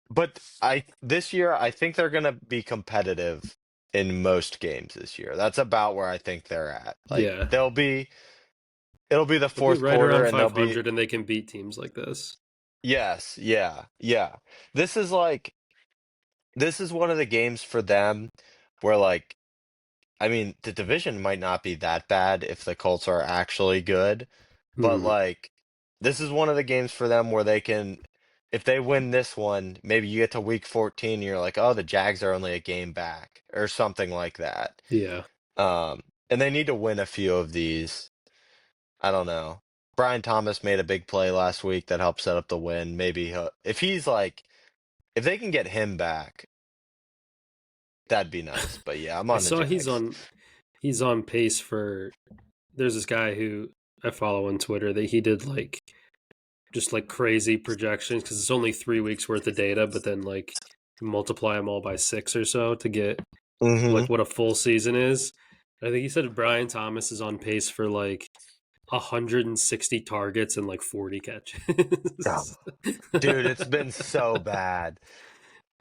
but I this year I think they're gonna be competitive in most games this year. That's about where I think they're at. Like Yeah. it'll be the They'll be fourth right quarter around and they'll be 500 and they can beat teams like this. yes, yeah, yeah. This is like this is one of the games for them where like I mean the division might not be that bad if the Colts are actually good, but Hmm. like this is one of the games for them where they can if they win this one, maybe you get to week 14 and you're like, oh, the Jags are only a game back or something like that. Yeah. And they need to win a few of these. I don't know. Brian Thomas made a big play last week that helped set up the win. Maybe if he's like, if they can get him back, that'd be nice. But yeah, I'm I on the saw Jags. he's on pace for. There's this guy who I follow on Twitter that he did like just like crazy projections because it's only 3 weeks worth of data, but then like multiply them all by 6 or so to get Mm-hmm. like what a full season is. I think he said Brian Thomas is on pace for like 160 targets and like 40 Oh, catches. dude, it's been so bad.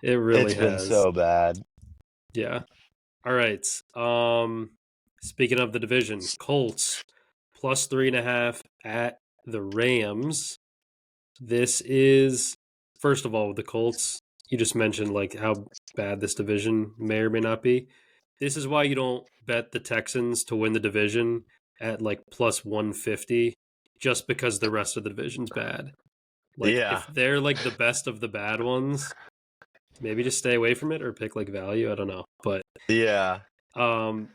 It really It's been has. so bad. Yeah. All right. Speaking of the division, Colts plus 3.5 at the Rams. This is first of all the Colts. You just mentioned like how bad this division may or may not be. This is why you don't bet the Texans to win the division at like plus 150 just because the rest of the division's bad. Like Yeah. if they're like the best of the bad ones, maybe just stay away from it or pick like value. I don't know. But Yeah. um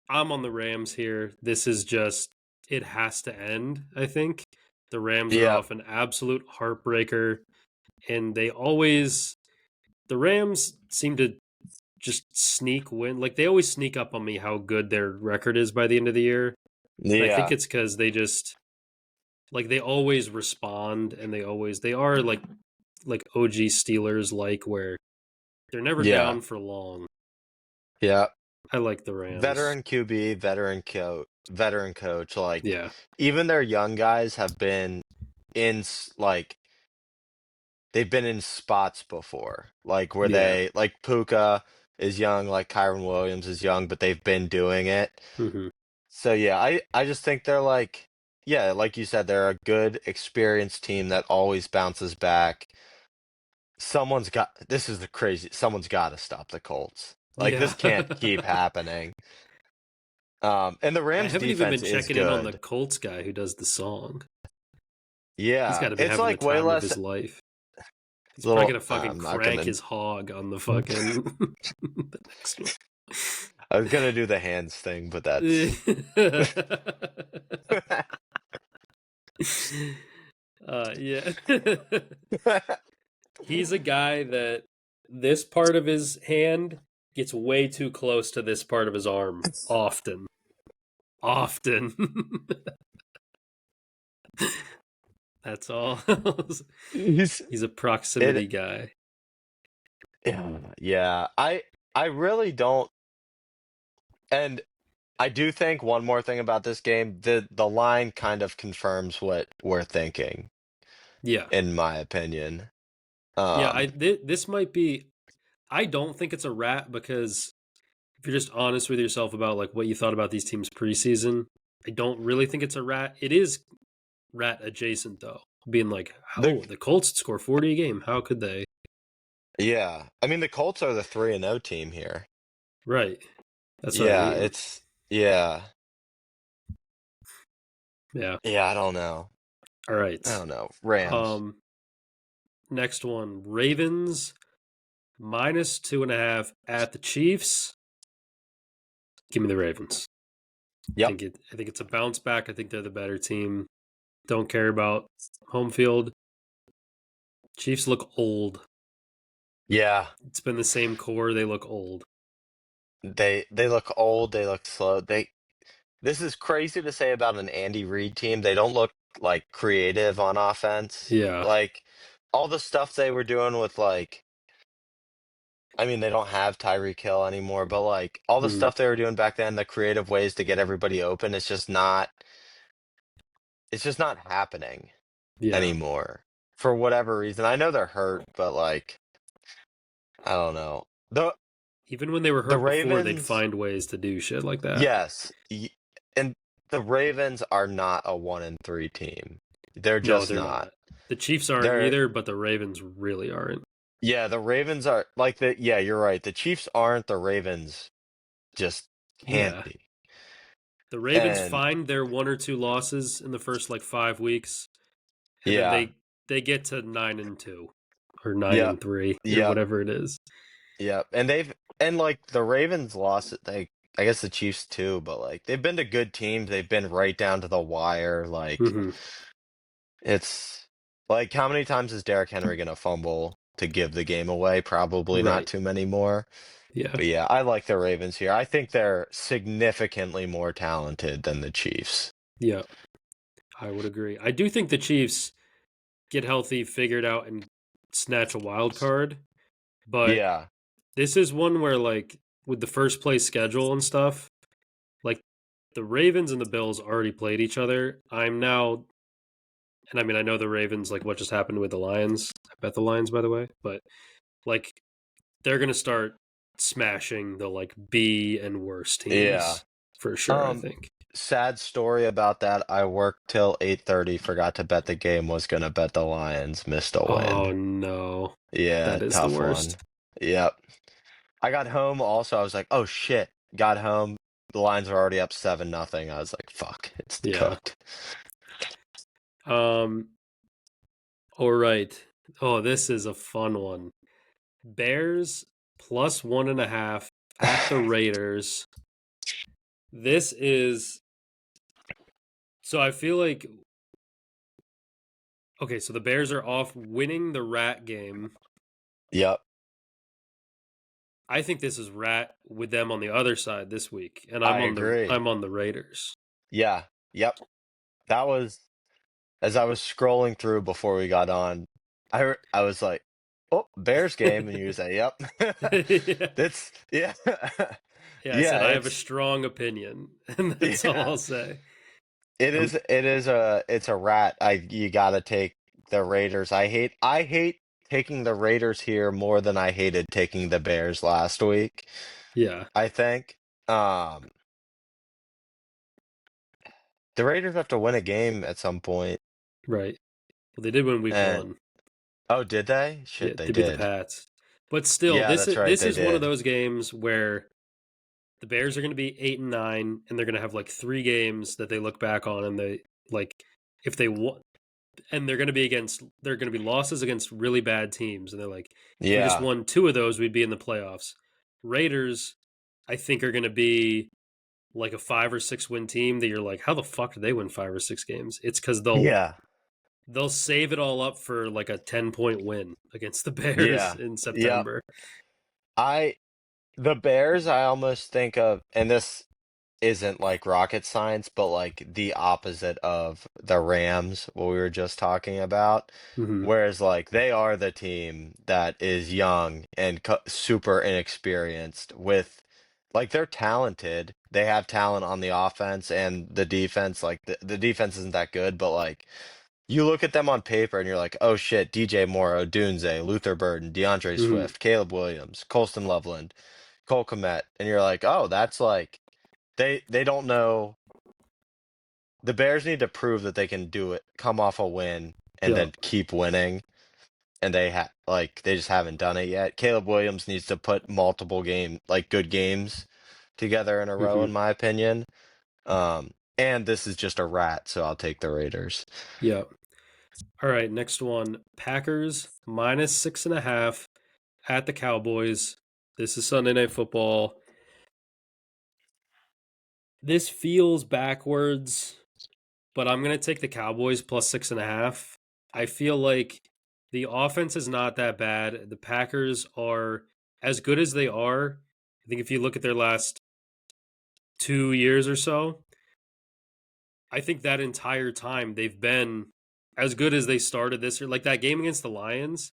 I'm on the Rams here. This is just it has to end, I think. The Rams are Yep. off an absolute heartbreaker and the Rams seem to just sneak win. Like they always sneak up on me how good their record is by the end of the year. And I think Yeah. it's cuz they just like they always respond and they are like OG Steelers like where they're never Yeah. down for long. Yeah. I like the Rams. Veteran QB, veteran coach. Like, Yeah. even their young guys have been like, they've been in spots before. Like, where Yeah. like, Puka is young, like, Kyron Williams is young, but they've been doing it. Mhm. So, yeah, I just think they're like, yeah, like you said, they're a good, experienced team that always bounces back. This is the crazy, someone's got to stop the Colts. Like, Yeah. this can't keep happening. And the I Rams haven't even defense been is checking in on the good. Colts guy who does the song. He's got Yeah, to be it's having the like way time of less his life. He's probably little. gonna fucking I'm not crank gonna. his hog on the fucking the next one. I was gonna do the hands thing, but that's. Yeah. He's a guy that this part of his hand gets way too close to this part of his arm often. Often. That's all. He's He's a it. proximity guy. Yeah, yeah. I really don't, and I do think one more thing about this game. The line kind of confirms what we're thinking, Yeah. in my opinion. Yeah, Um, this might be I don't think it's a rat because if you're just honest with yourself about like what you thought about these teams preseason, I don't really think it's a rat. It is rat adjacent though. Being like, the oh, the Colts score 40 a game. How could they? yeah. I mean, the Colts are the 3-0 team here. Right. That's what I Yeah, mean. it's yeah. Yeah. Yeah, I don't know. All right. I don't know. Rams. Um, next one, Ravens minus 2.5 at the Chiefs. Give me the Ravens. Yep. I think it's a bounce back. I think they're the better team. Don't care about home field. Chiefs look old. Yeah. It's been the same core. They look old. They look old, they look slow. This is crazy to say about an Andy Reid team. They don't look like creative on offense. Yeah. Like all the stuff they were doing with like I mean they don't have Tyreek Hill anymore, but like all the Mm, stuff they were doing back then, the creative ways to get everybody open, it's just not happening yeah. anymore. For whatever reason. I know they're hurt, but like I don't know. Even when they were The hurt before, they'd Ravens, find ways to do shit like that. yes, and the Ravens are not a 1-3 team. They're No, just they're not. not. The Chiefs aren't They're either, but the Ravens really aren't. yeah, the Ravens are like the yeah, you're right. The Chiefs aren't, the Ravens just can't Yeah. be. The Ravens And find their one or two losses in the first like 5 weeks, and then yeah, they get to 9-2 or nine Yep. and three or Yep. whatever it is. Yep. And like the Ravens lost it. I guess the Chiefs too, but like they've been to good teams. They've been right down to the wire. Like Hmm. it's like how many times is Derrick Henry gonna fumble to give the game away? Probably not Right. too many more. Yeah. But yeah, I like the Ravens here. I think they're significantly more talented than the Chiefs. Yeah. I would agree. I do think the Chiefs get healthy, figure it out, and snatch a wild card. But Yeah. this is one where, like, with the first place schedule and stuff, like the Ravens and the Bills already played each other. I'm now, and I mean, I know the Ravens, like what just happened with the Lions. I bet the Lions, by the way, but like they're gonna start smashing the like B and worse Yeah. teams for sure. I Um, think. Sad story about that. I worked till 8:30, forgot to bet the game, was gonna bet the Lions, missed a Oh win. no, Yeah, that is the tough worst. one. Yep. I got home also, I was like, oh shit. Got home. The Lions are already up 7-0. I was like, fuck, it's Yeah. cooked. Um. All right. Oh, this is a fun one. Bears plus 1.5 at the Raiders. This is so I feel like okay, so the Bears are off winning the rat game. Yep, I think this is rat with them on the other side this week, and I I'm on the agree. I'm on the Raiders. Yeah, yep. That was as I was scrolling through before we got on, I was like, "Oh, Bears game," and you say, "Yep." Yeah. That's yeah, Yeah, I yeah. said I have a strong opinion, and that's all Yeah. I'll say. It Um, is. It is a. It's a rat. You gotta take the Raiders. I hate taking the Raiders here more than I hated taking the Bears last week. yeah, I think. Um, the Raiders have to win a game at some point. right. Well, they did win week And one. oh, did they? Yeah, Shit, they they beat the did. Pats. But still, Yeah, this that's is right. this They is one of did. those games where the Bears are going to be 8-9, and they're going to have like three games that they look back on, and they like if they won, and they're going to be losses against really bad teams, and they're like, if we just Yeah. won two of those, we'd be in the playoffs. Raiders, I think, are going to be like a 5 or 6 win team that you're like, how the fuck did they win 5 or 6 games? It's because Yeah. they'll save it all up for like a 10-point win against the Bears Yeah. in Yep. September. I the Bears. I almost think of, and this isn't like rocket science, but like the opposite of the Rams, what we were just talking about. Hmm. Whereas like they are the team that is young and super inexperienced with like they're talented. They have talent on the offense and the defense. Like the defense isn't that good, but like you look at them on paper and you're like, oh shit, DJ Moore, Odunze, Luther Burden, DeAndre Hmm. Swift, Caleb Williams, Colston Loveland, Cole Kmet, and you're like, oh, that's like they don't know. The Bears need to prove that they can do it, come off a win, and then Yep. keep winning. And they just haven't done it yet. Caleb Williams needs to put multiple good games together in a row, Hmm. in my opinion. And this is just a rat, so I'll take the Raiders. Yep. All right, next one. Packers minus 6.5 at the Cowboys. This is Sunday Night Football. This feels backwards, but I'm gonna take the Cowboys plus 6.5. I feel like the offense is not that bad. The Packers are as good as they are. I think if you look at their last 2 years or so, I think that entire time they've been as good as they started this year. Like that game against the Lions,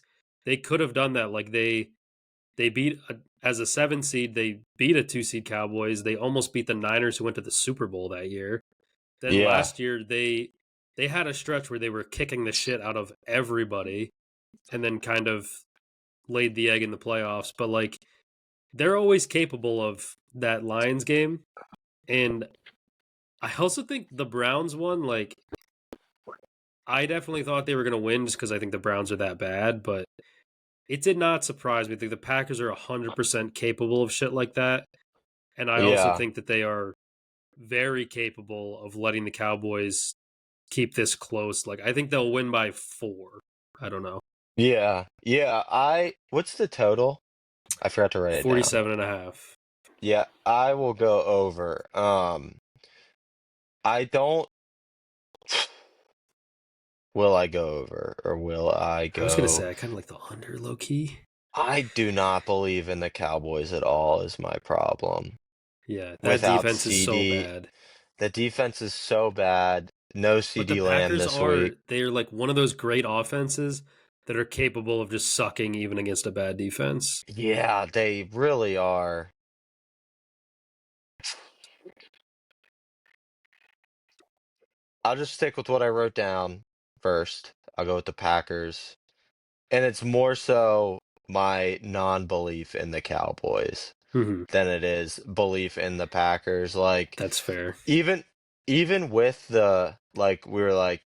they could have done that. Like they beat as a 7 seed, they beat a 2 seed Cowboys. They almost beat the Niners who went to the Super Bowl that year. Then Yeah, last year they had a stretch where they were kicking the shit out of everybody and then kind of laid the egg in the playoffs. But like they're always capable of that Lions game. And I also think the Browns one, like I definitely thought they were going to win just because I think the Browns are that bad, but it did not surprise me. I think the Packers are 100% capable of shit like that. And I also yeah. think that they are very capable of letting the Cowboys keep this close. Like, I think they'll win by 4. I don't know. Yeah. Yeah. What's the total? I forgot to write it down. 47.5. Yeah, I will go over. I don't. Will I go over or will I I was gonna go? say I kind of like the under low key. I do not believe in the Cowboys at all is my problem. Yeah, that Without defense is so CD, bad. the defense is so bad. No But the CD Lamb Packers this week. they're like one of those great offenses that are capable of just sucking even against a bad defense. Yeah, they really are. I'll just stick with what I wrote down first. I'll go with the Packers. And it's more so my non-belief in the Cowboys Hmm. than it is belief in the Packers. Like That's fair. even even with the like we were like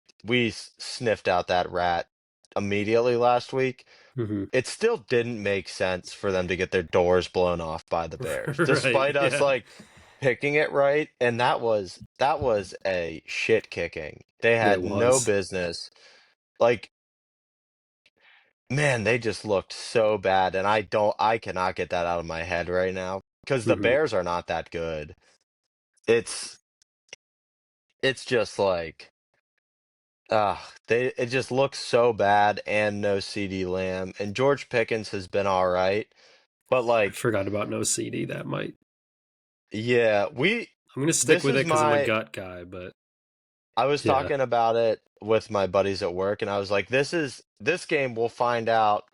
sniffed out that rat immediately last week. Hmm. It still didn't make sense for them to get their doors blown off by the Bears, Right. despite us Yeah. like picking it right. And that was a shit kicking. They It had no was. business. Like, man, they just looked so bad, and I cannot get that out of my head right now because the Hmm. Bears are not that good. It's it's just like it just looks so bad and no CD Lamb and George Pickens has been all right, but I like forgot about no CD. That might. yeah, I'm gonna stick this with it is because I'm a my gut guy. But I was yeah, talking about it with my buddies at work and I was like this game we'll find out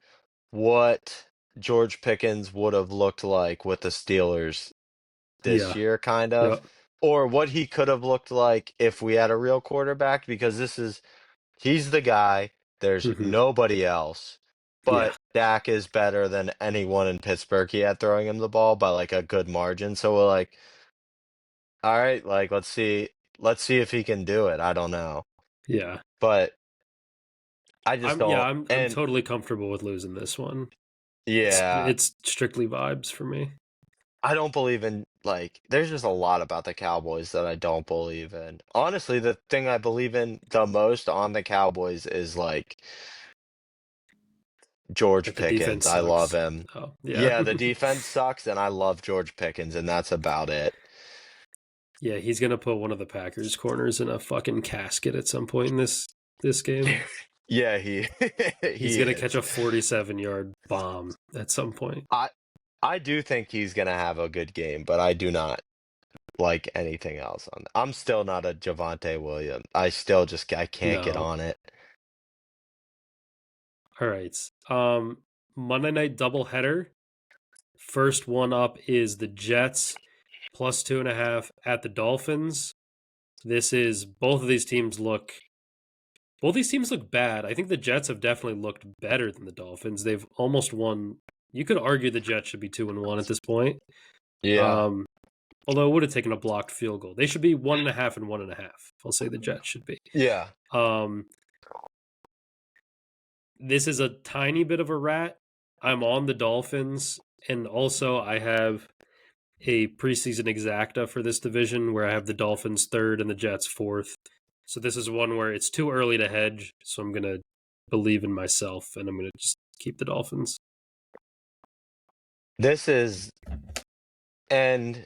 what George Pickens would have looked like with the Steelers this yeah, year, kind of, yep, or what he could have looked like if we had a real quarterback, because he's the guy. There's hmm, nobody else. yeah, But Dak is better than anyone in Pittsburgh he had throwing him the ball by like a good margin. So we're like, all right, like let's see if he can do it. I don't know. yeah. But I just Yeah, don't I'm and totally comfortable with losing this one. yeah, It's strictly vibes for me. I don't believe in like there's just a lot about the Cowboys that I don't believe in. Honestly, the thing I believe in the most on the Cowboys is like George That the defense Pickens. I love sucks. him. Oh yeah, Yeah, the defense sucks and I love George Pickens and that's about it. yeah. He's gonna put one of the Packers corners in a fucking casket at some point in this game. Yeah, he He's he gonna catch is. a 47-yard bomb at some point. I I do think he's gonna have a good game, but I do not like anything else on. I'm still not a Javante Williams. I can't get No. on it. All right. Monday night doubleheader. First one up is the Jets plus 2.5 at the Dolphins. This is both these teams look bad. I think the Jets have definitely looked better than the Dolphins. They've almost won. You could argue the Jets should be 2-1 at this point. Yeah. Um, although it would have taken a blocked field goal. They should be 1.5 and 1.5. I'll say the Jets should be. Yeah. Um, this is a tiny bit of a rat. I'm on the Dolphins, and also I have a preseason exacta for this division where I have the Dolphins third and the Jets fourth. So this is one where it's too early to hedge. So I'm gonna believe in myself and I'm gonna just keep the Dolphins. This is and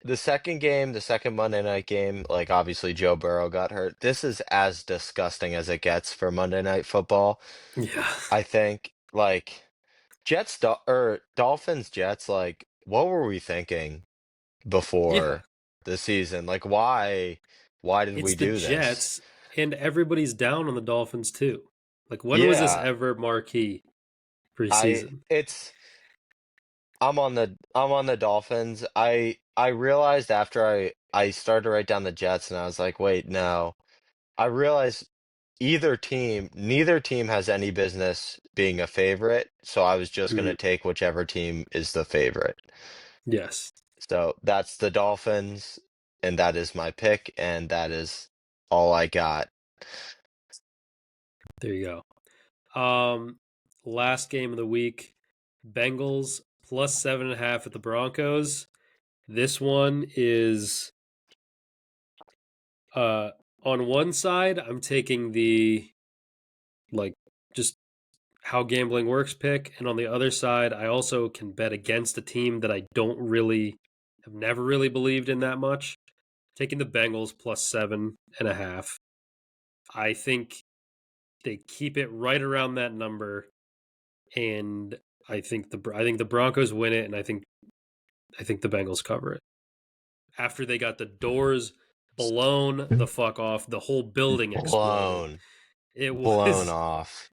the second game, the second Monday night game, like obviously Joe Burrow got hurt. This is as disgusting as it gets for Monday Night Football. Yeah, I think like Dolphins Jets, like what were we thinking yeah. before the season? Like why did It's we the do this? Jets, and everybody's down on the Dolphins too. Like when was this Yeah, ever marquee I preseason? it's I'm on the Dolphins. I realized after I started to write down the Jets and I was like, wait, no. I realized neither team has any business being a favorite, so I was just going Mm, to take whichever team is the favorite. yes, So that's the Dolphins, and that is my pick, and that is all I got. there you go. Last game of the week, Bengals plus 7.5 at the Broncos. This one is uh on one side, I'm taking the like just how gambling works pick. And on the other side, I also can bet against a team that I don't really have never really believed in that much. Taking the Bengals plus 7.5. I think they keep it right around that number, and I think the Broncos win it, and I think the Bengals cover it. After they got the doors blown the fuck off, the whole building exploded. Blown. It Blown was off.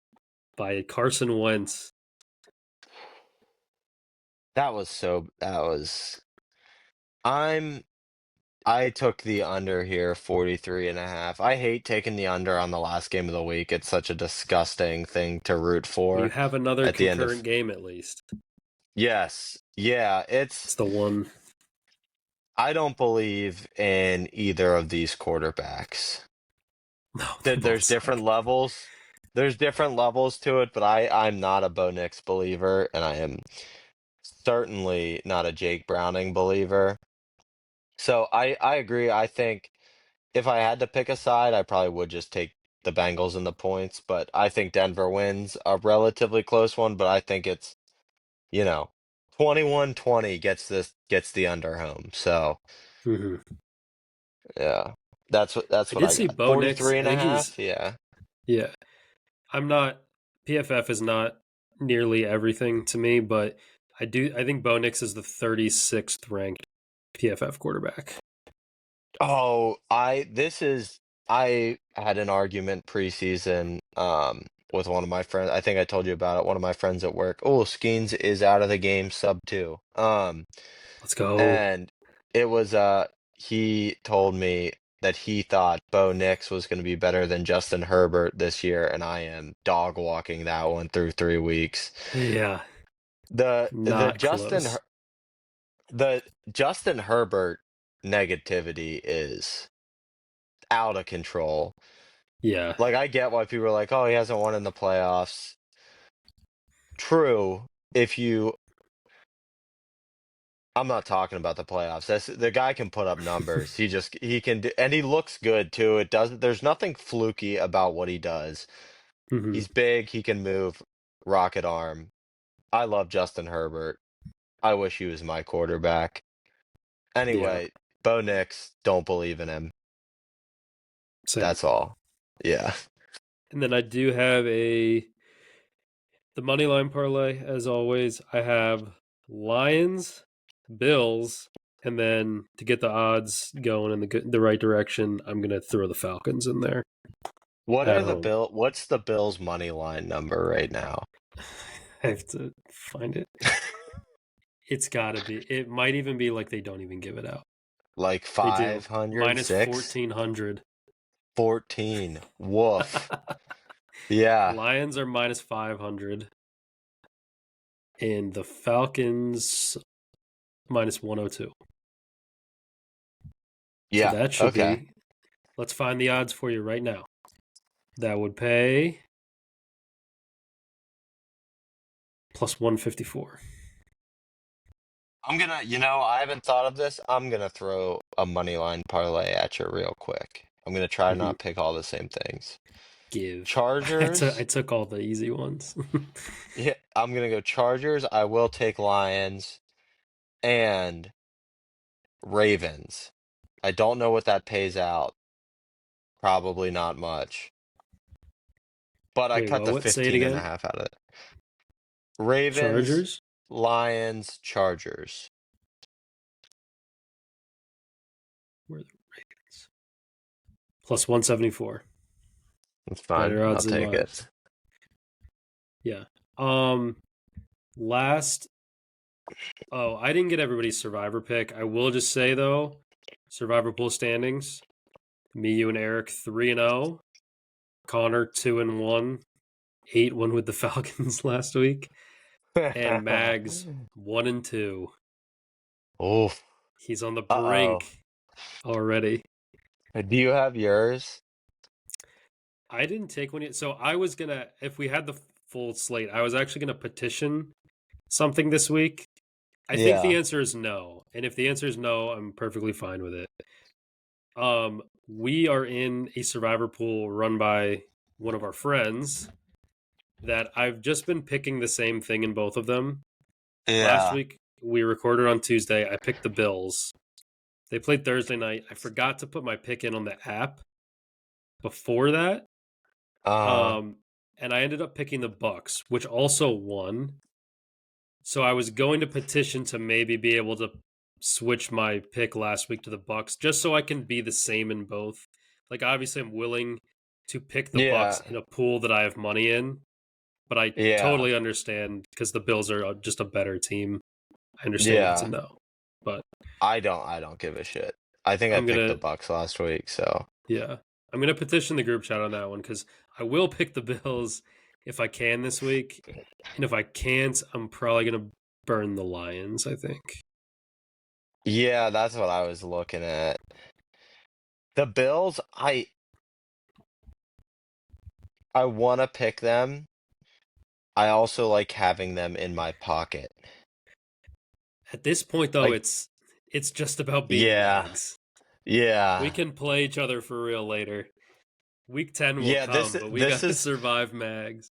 by Carson Wentz. That was I'm I took the under here, 43.5. I hate taking the under on the last game of the week. It's such a disgusting thing to root You for have another at the end concurrent of. game at least. Yes. Yeah, It's the one. I don't believe in either of these quarterbacks. No, they both There's suck. different levels. There's different levels to it, but I'm not a Bo Nix believer, and I am certainly not a Jake Browning believer. So I agree. I think if I had to pick a side, I probably would just take the Bengals and the points, but I think Denver wins a relatively close one, but I think it's, you know, 21-20 gets the under home. So, Mm-hmm. yeah. That's I what did I see got. Bo Nix. 43 I and a think he's half. Yeah. yeah. I'm not PFF is not nearly everything to me, but I think Bo Nix is the 36th ranked PFF quarterback. Oh, I had an argument preseason with one of my friends. I think I told you about it. One of my friends at work. Oh, Skeens is out of the game sub 2. Let's go. And it was he told me that he thought Bo Nix was going to be better than Justin Herbert this year, and I am dog walking that one through 3 weeks. Yeah, The not close. the Justin Herbert negativity is out of control. Yeah. Like I get why people are like, "Oh, he hasn't won in the playoffs." True, if you I'm not talking about the playoffs. The guy can put up numbers. He can do, and he looks good too. There's nothing fluky about what he does. Hmm. He's big, he can move, rocket arm. I love Justin Herbert. I wish he was my quarterback. Yeah. Anyway, Bo Nix, don't believe in him. Same. That's all. Yeah. And then I do have the money line parlay as always. I have Lions, Bills, and then to get the odds going in the right direction, I'm gonna throw the Falcons in there at home. What's the Bills money line number right now? I have to find it. It's got to be. It might even be like they don't even give it out. Like They do. 500, Minus 6, 1,400. 14. Woof. Yeah. Lions are minus 500. And the Falcons minus 102. So Yeah. that should Okay. be. Let's find the odds for you right now. That would pay plus 154. I haven't thought of this. I'm gonna throw a money line parlay at you real quick. I'm gonna try to Mm-hmm. not pick all the same things. Give. I Chargers. took all the easy ones. Yeah, I'm gonna go Chargers. I will take Lions and Ravens. I don't know what that pays out. Probably not much. But I Wait, cut the what? Say it 15 and a again. half out of it. Ravens, Chargers? Lions, Chargers. Where are the Ravens? Plus 174. That's fine. Better I'll odds than take it. most. Yeah. Um. Last. Oh, I didn't get everybody's survivor pick. I will just say though, survivor pool standings. Me, you, and Eric 3-0. Connor 2-1. 8-1 with the Falcons last week. And Mags 1-2. Oof. He's on the Uh-oh. brink already. Do you have yours? I didn't take one yet. So I was gonna, if we had the full slate, I was actually gonna petition something this week. I think the Yeah. answer is no. And if the answer is no, I'm perfectly fine with it. We are in a survivor pool run by one of our friends, that I've just been picking the same thing in both of them. Last Yeah. week we recorded on Tuesday. I picked the Bills. They played Thursday night. I forgot to put my pick in on the app before that. Uh, Um, and I ended up picking the Bucks, which also won. So I was going to petition to maybe be able to switch my pick last week to the Bucks, just so I can be the same in both. Like obviously, I'm willing to pick the Bucks yeah. in a pool that I have money in, but I Yeah. totally understand because the Bills are just a better team. I understand that's a Yeah. no, but I don't give a shit. I think I I'm picked the gonna Bucks last week, so yeah, I'm gonna petition the group chat on that one because I will pick the Bills if I can this week, and if I can't, I'm probably gonna burn the Lions. I think. yeah, that's what I was looking at. The Bills, I want to pick them. I also like having them in my pocket. At this point, though, Like, it's just about beating yeah, Mags. We yeah, can play each other for real later. Week 10 will yeah. come, but we This gotta is survive Mags.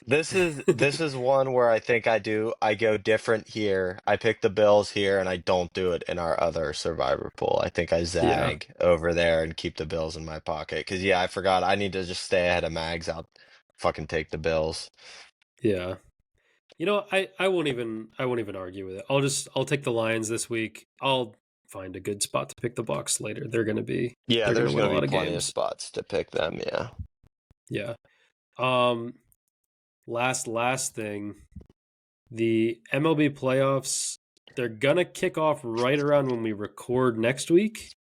this is one where I think I go different here. I pick the Bills here, and I don't do it in our other Survivor pool. I think I Yeah, zag over there and keep the Bills in my pocket. Because yeah, I forgot I need to just stay ahead of Mags. I'll fucking take the Bills. yeah. I won't even argue with it. I'll take the Lions this week. I'll find a good spot to pick the Bucks later. Yeah, They're gonna there's win a gonna be lot of plenty of games. spots to pick them. Yeah. Yeah. Um. Last thing. The MLB playoffs. They're gonna kick off right around when we record next week.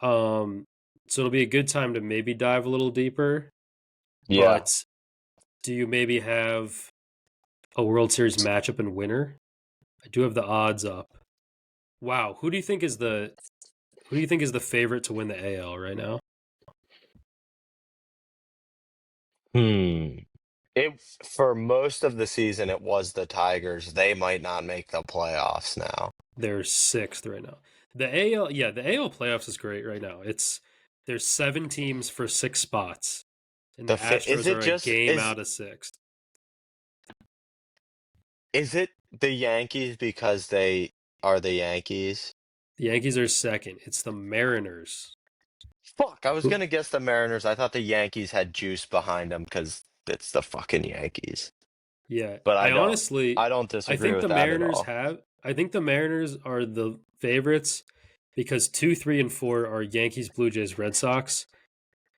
Um. So it'll be a good time to maybe dive a little deeper. Yeah. But do you maybe have a World Series matchup and winner? I do have the odds up. Wow, who do you think is the favorite to win the AL right now? Hmm. It for most of the season it was the Tigers. They might not make the playoffs now. They're sixth right now. The AL, yeah, the AL playoffs is great right now. There's 7 teams for 6 spots, and the Is Astros it are a just game out of sixth. is it the Yankees because they are the Yankees? The Yankees are second. It's the Mariners. Fuck, I was Who, gonna guess the Mariners. I thought the Yankees had juice behind them because it's the fucking Yankees. yeah, But I honestly, I don't I disagree think with the that at Mariners all. have. I think the Mariners are the favorites because 2, 3, and 4 are Yankees, Blue Jays, Red Sox.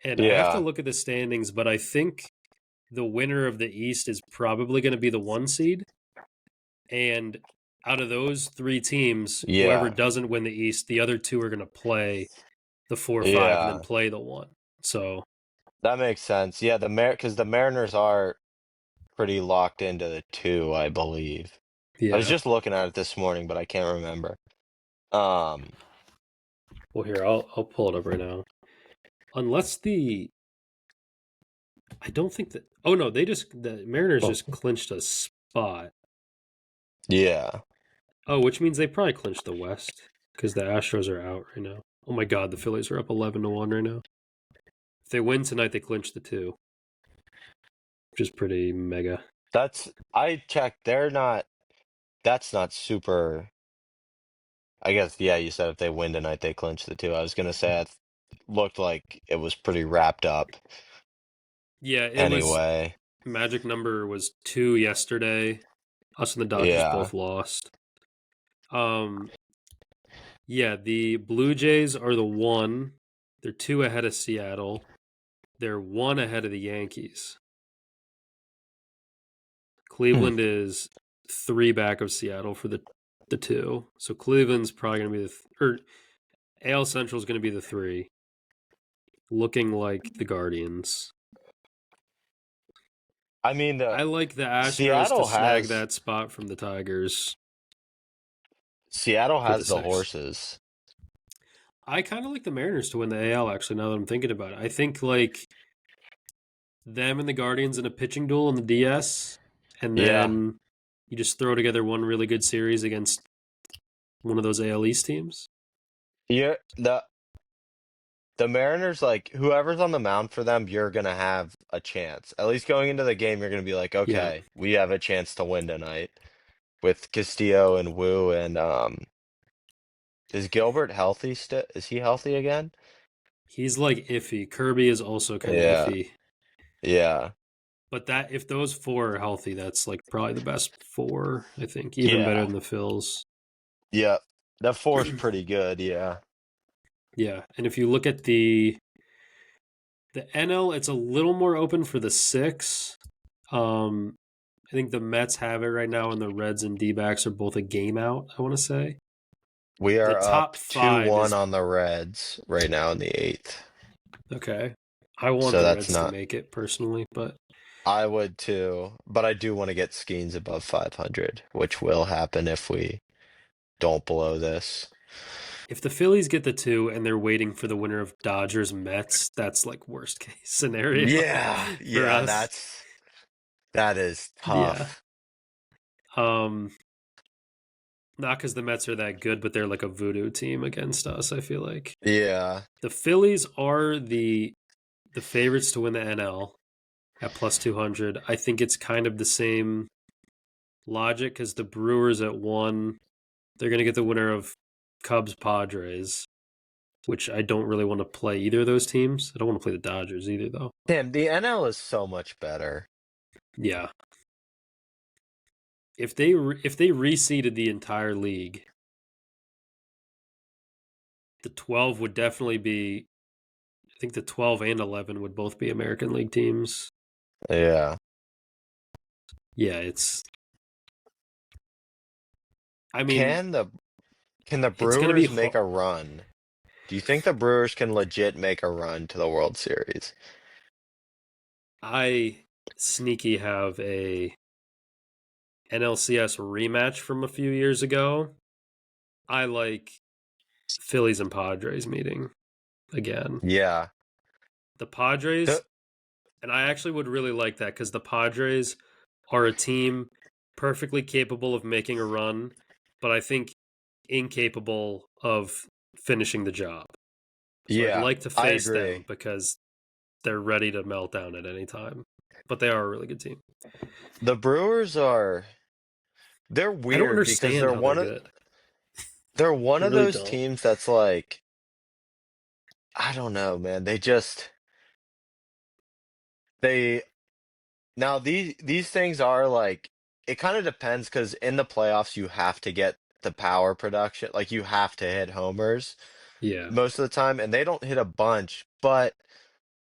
And I have to Yeah, look at the standings, but I think the winner of the East is probably going to be the 1 seed. And out of those 3 teams, whoever yeah, doesn't win the East, the other two are going to play the 4, 5, and then yeah. play the one. So, That makes sense. Yeah, because the Mariners are pretty locked into the two, I believe. I was yeah. just looking at it this morning, but I can't remember. Um, Well, here, I'll pull it up right now. Unless I don't think that. Oh, no, the Mariners oh, just clinched a spot. yeah. Oh, which means they probably clinched the West because the Astros are out right now. Oh my God, the Phillies are up 11-1 right now. If they win tonight, they clinch the two, which is pretty mega. I checked. That's not super. I guess, yeah, you said if they win tonight, they clinch the two. I was gonna say it looked like it was pretty wrapped up Yeah, it was anyway. magic number was 2 yesterday. Us and the Dodgers Yeah. both lost. Um, yeah, the Blue Jays are the 1. They're 2 ahead of Seattle. They're 1 ahead of the Yankees. Hmm. Cleveland is 3 back of Seattle for the 2. So Cleveland's probably going to be or AL Central is going to be the 3, looking like the Guardians. I mean, the I like the Astros to Seattle snag has that spot from the Tigers Seattle for the has the 6. horses. I kind of like the Mariners to win the AL, actually, now that I'm thinking about it. I think, like, them and the Guardians in a pitching duel in the DS, and Yeah. then you just throw together one really good series against one of those AL East teams. Yeah. the Mariners, like whoever's on the mound for them, you're gonna have a chance. At least going into the game, you're gonna be like, Yeah, okay, we have a chance to win tonight with Castillo and Wu and is Gilbert healthy still? Is he healthy again? he's like iffy. Kirby is also kind of Yeah, iffy. yeah, But that if those four are healthy, that's like probably the best four, I think. Even better yeah, than the Phils. yeah. That four's pretty good. Yeah, Yeah. And if you look at the NL, it's a little more open for the six. Um I think the Mets have it right now, and the Reds and D backs are both a game out, I want to say. we The are top up two five one is on the Reds right now in the eighth. okay. I want So the that's Reds to not. make it personally, but I would too, but I do want to get Skeens above 500, which will happen if we don't blow this. if the Phillies get the two and they're waiting for the winner of Dodgers Mets, that's like worst case scenario Yeah, for yeah, us. that is Yeah. tough. Um not because the Mets are that good, but they're like a voodoo team against us, I feel like. Yeah, The Phillies are the favorites to win the NL at plus 200. I think it's kind of the same logic because the Brewers at one, they're going to get the winner of Cubs Padres, which I don't really want to play either of those teams. I don't want to play the Dodgers either, though. damn, the NL is so much better. Yeah, if they reseeded the entire league, the 12 would definitely be. I think the 12 and 11 would both be American League teams. Yeah. Yeah, it's. I mean, Can the can the it's going to be. Brewers make a run? Do you think the Brewers can legit make a run to the World Series? I sneaky have a NLCS rematch from a few years ago. I like Phillies and Padres meeting again. Yeah. The Padres, The, and I actually would really like that because the Padres are a team perfectly capable of making a run, but I think incapable of finishing the job. So I'd yeah, like to I face them agree. because they're ready to melt down at any time. But they are a really good team. The Brewers are they're I don't weird because understand how they're good. they're one I of really those don't. teams that's like I don't know, man. They now these things are like it kind of depends because in the playoffs you have to get the power production, like you have to hit homers Yeah. most of the time, and they don't hit a bunch, but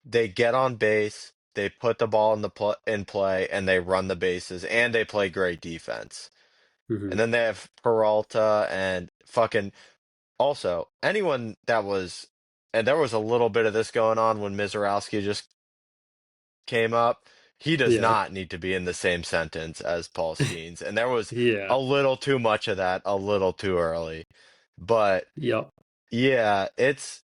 they get on base, they put the ball in play, and they run the bases, and they play great defense. Hmm. And then they have Peralta and fucking also anyone that was, and there was a little bit of this going on when Mizorowski just came up. He does Yeah. not need to be in the same sentence as Paul Skeens, and there was Yeah. a little too much of that, a little too early. But Yep. yeah, it's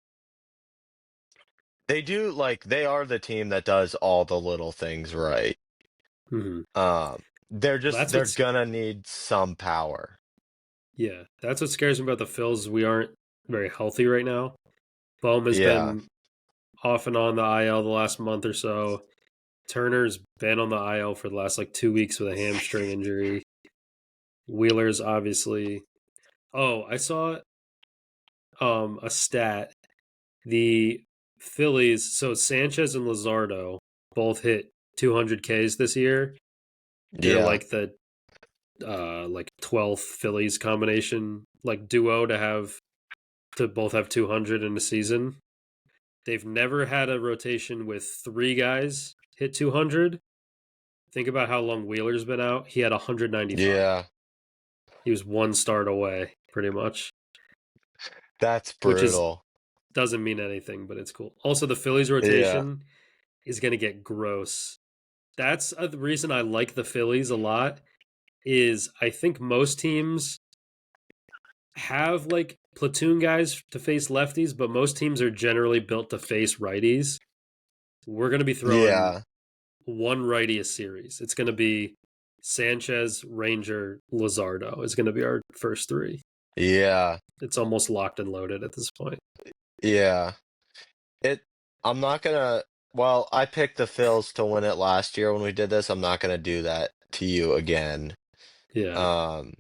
they do like they are the team that does all the little things right. Hmm. That's They're what's gonna need some power. yeah. That's what scares me about the Phils. We aren't very healthy right now. Bohm has Yeah, been off and on the IL the last month or so. Turner's been on the IL for the last like 2 weeks with a hamstring injury. Wheeler's obviously. Oh, I saw a stat. The Phillies, so Sanchez and Lazardo both hit 200 Ks this year. They're yeah, like the like 12th Phillies combination like duo to both have 200 in a season. They've never had a rotation with three guys hit 200. Think about how long Wheeler's been out. He had 195. yeah. He was one start away, pretty much, That's which is brutal. doesn't mean anything, but it's cool. Also, the Phillies Yeah, rotation is going to get gross. That's the reason I like the Phillies a lot. Is I think most teams have like platoon guys to face lefties, but most teams are generally built to face righties. We're going to be throwing yeah, one righty a series. It's going to be Sanchez, Ranger, Lazardo is going to be our first three. yeah, It's almost locked and loaded at this point. yeah. it. I'm not gonna. Well, I picked the Phils to win it last year when we did this. I'm not gonna do that to you again. Yeah. Um,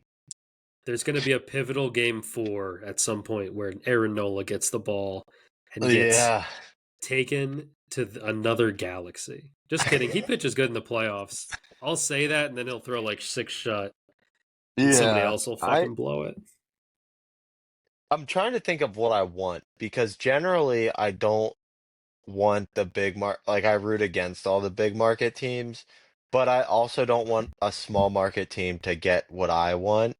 There's going to be a pivotal game 4 at some point where Aaron Nola gets the ball and gets yeah, taken to another galaxy. Just kidding. He pitches good in the playoffs. I'll say that, and then he'll throw like 6 shut, and somebody yeah. else will I fucking blow it. I'm trying to think of what I want because generally I don't want the like I root against all the big market teams, but I also don't want a small market team to get what I want.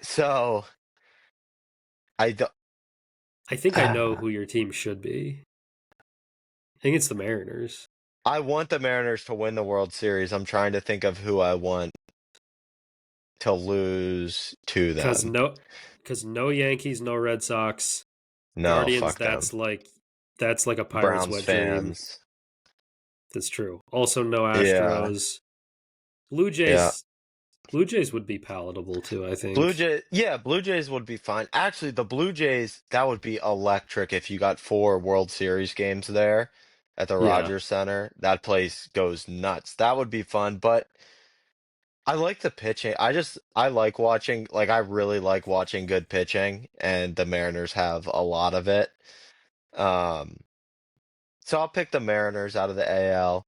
So I don't. I think I know who your team should be. I think it's the Mariners. I want the Mariners to win the World Series. I'm trying to think of who I want to lose to Cause them. no, cause no Yankees, no Red Sox, No, Guardians. fuck them. That's like a Pirates Browns wet dream. fans. That's true. Also, no Yeah, Astros. Blue yeah. Jays. Blue Jays would be palatable too. I Blue think. Jay, yeah, Blue Jays would be fine. Actually, the Blue Jays, that would be electric if you got 4 World Series games there at the Yeah. Rogers Center. That place goes nuts. That would be fun, but I like the pitching. I like watching, like I really like watching good pitching, and the Mariners have a lot of it. Um, so I'll pick the Mariners out of the AL.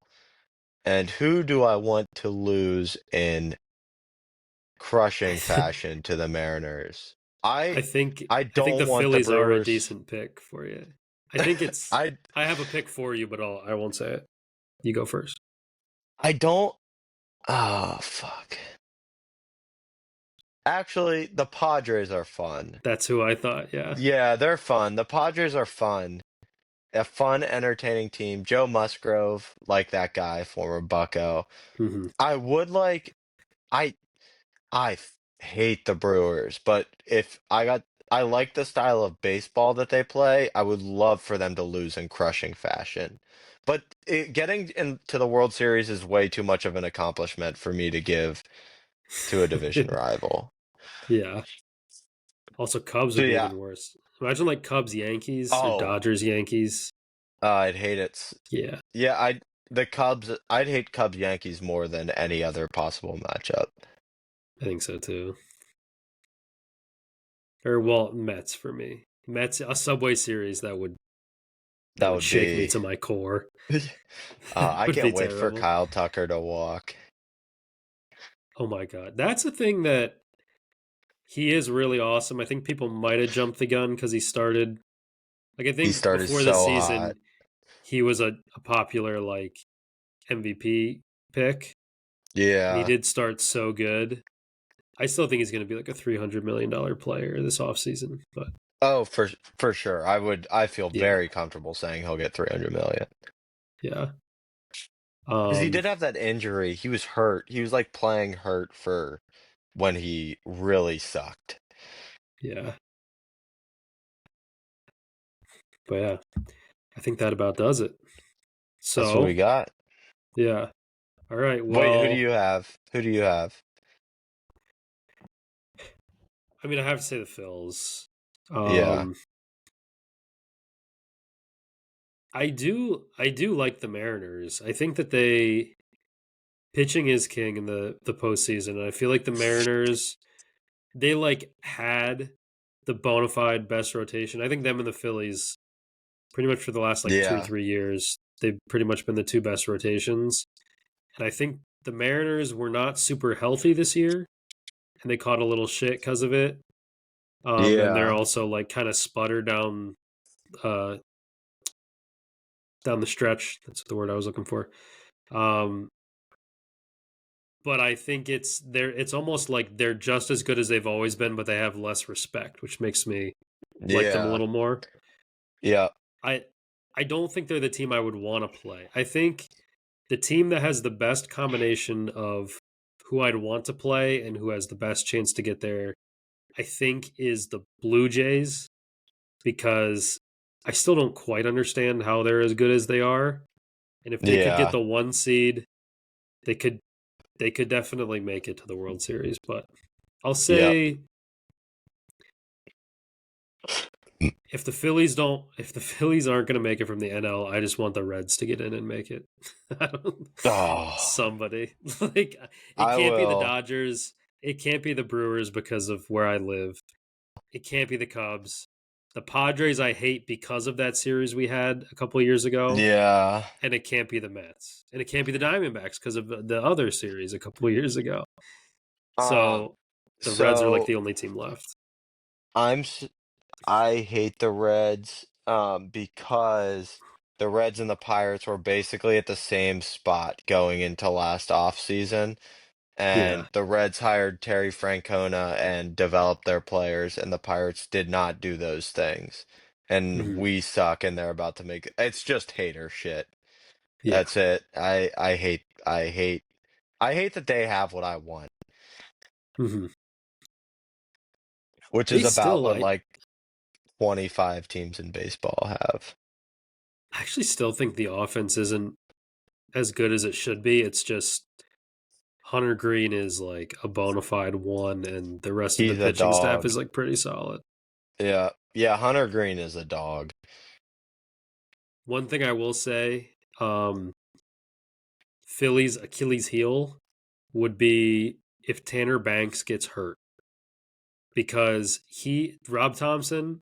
And who do I want to lose in crushing fashion to the Mariners? I I think I I think don't the want the Phillies are a Brewers. decent pick for you. I think it's. I I have a pick for you, but I won't say it. You go first. I don't. Oh fuck. Actually, the Padres are fun. That's who I thought. Yeah. Yeah, they're fun. The Padres are fun. A fun, entertaining team. Joe Musgrove, like that guy, former Bucko. Hmm. I would like. I hate the Brewers, but if I like the style of baseball that they play. I would love for them to lose in crushing fashion. But getting into the World Series is way too much of an accomplishment for me to give to a division rival. Yeah. Also, Cubs So would be yeah. even worse. Imagine like Cubs Yankees or Oh, Dodgers Yankees. I'd hate it. Yeah, Yeah, the Cubs. I'd hate Cubs Yankees more than any other possible matchup. I think so too. Or well, Mets for me. Mets a Subway Series that That would would shake me be. to my core. I Would be can't wait for terrible. Kyle Tucker to walk. Oh my god, that's a thing that he is really awesome. I think people might have jumped the gun because he started. Like I He think started before the so hot. season, he was a popular like MVP pick, and he Yeah. did start so good. I still think he's going to be like a $300 million player this offseason. But Oh, for sure. I feel yeah, very comfortable saying he'll get 300 million. yeah. Because he Um, did have that injury. He was hurt. He was like playing hurt for when he really sucked. yeah. But yeah, I think that about does it. That's what we So, got. yeah. All right. Wait, who do Well, you have? Who do you have? I mean, I have to say the Phils. Yeah. Um, I do like the Mariners. I think that they pitching is king in the postseason. And I feel like the Mariners they like had the bona fide best rotation. I think them and the Phillies pretty much for the last like two or Yeah. 3 years they've pretty much been the two best rotations. And I think the Mariners were not super healthy this year, and they caught a little shit because of it. And they're Yeah. also like kind of sputter uh, down the stretch. That's the word I was looking for. Um, but I think it's almost like they're just as good as they've always been, but they have less respect, which makes me like them a Yeah. little more. Yeah. I I don't think they're the team I would want to play. I think the team that has the best combination of who I'd want to play and who has the best chance to get there, I think, is the Blue Jays because I still don't quite understand how they're as good as they are. And if they could get Yeah. the 1 seed, they could they could definitely make it to the World Series. But I'll Yeah. say if the Phillies aren't going to make it from the NL, I just want the Reds to get in and make it. I don't, Oh, somebody like it I can't be the will. Dodgers, it can't be the Brewers because of where I live. It can't be the Cubs. The Padres I hate because of that series we had a couple of years ago, Yeah. and it can't be the Mets, and it can't be the Diamondbacks because of the other series a couple of years ago. Um, So the Reds are like so the only team left. I'm s- I hate the Reds because the Reds and the Pirates were basically at the same spot going into last offseason. Yeah. And the Reds hired Terry Francona and developed their players, and the Pirates did not do those things. And Hmm. we suck, and they're about to make it. It's just hater shit. Yeah. That's it. I hate that they have what I want, Hmm. which They is about still, what I like 25 teams in baseball have. actually still think the offense isn't as good as it should be. It's just Hunter Green is like a bona fide one, and the rest of the He's a pitching staff dog. is like pretty solid. Yeah. Yeah, Hunter Green is a dog. One thing I will say, Philly's Achilles heel would be if Tanner Banks gets hurt because Rob Thompson,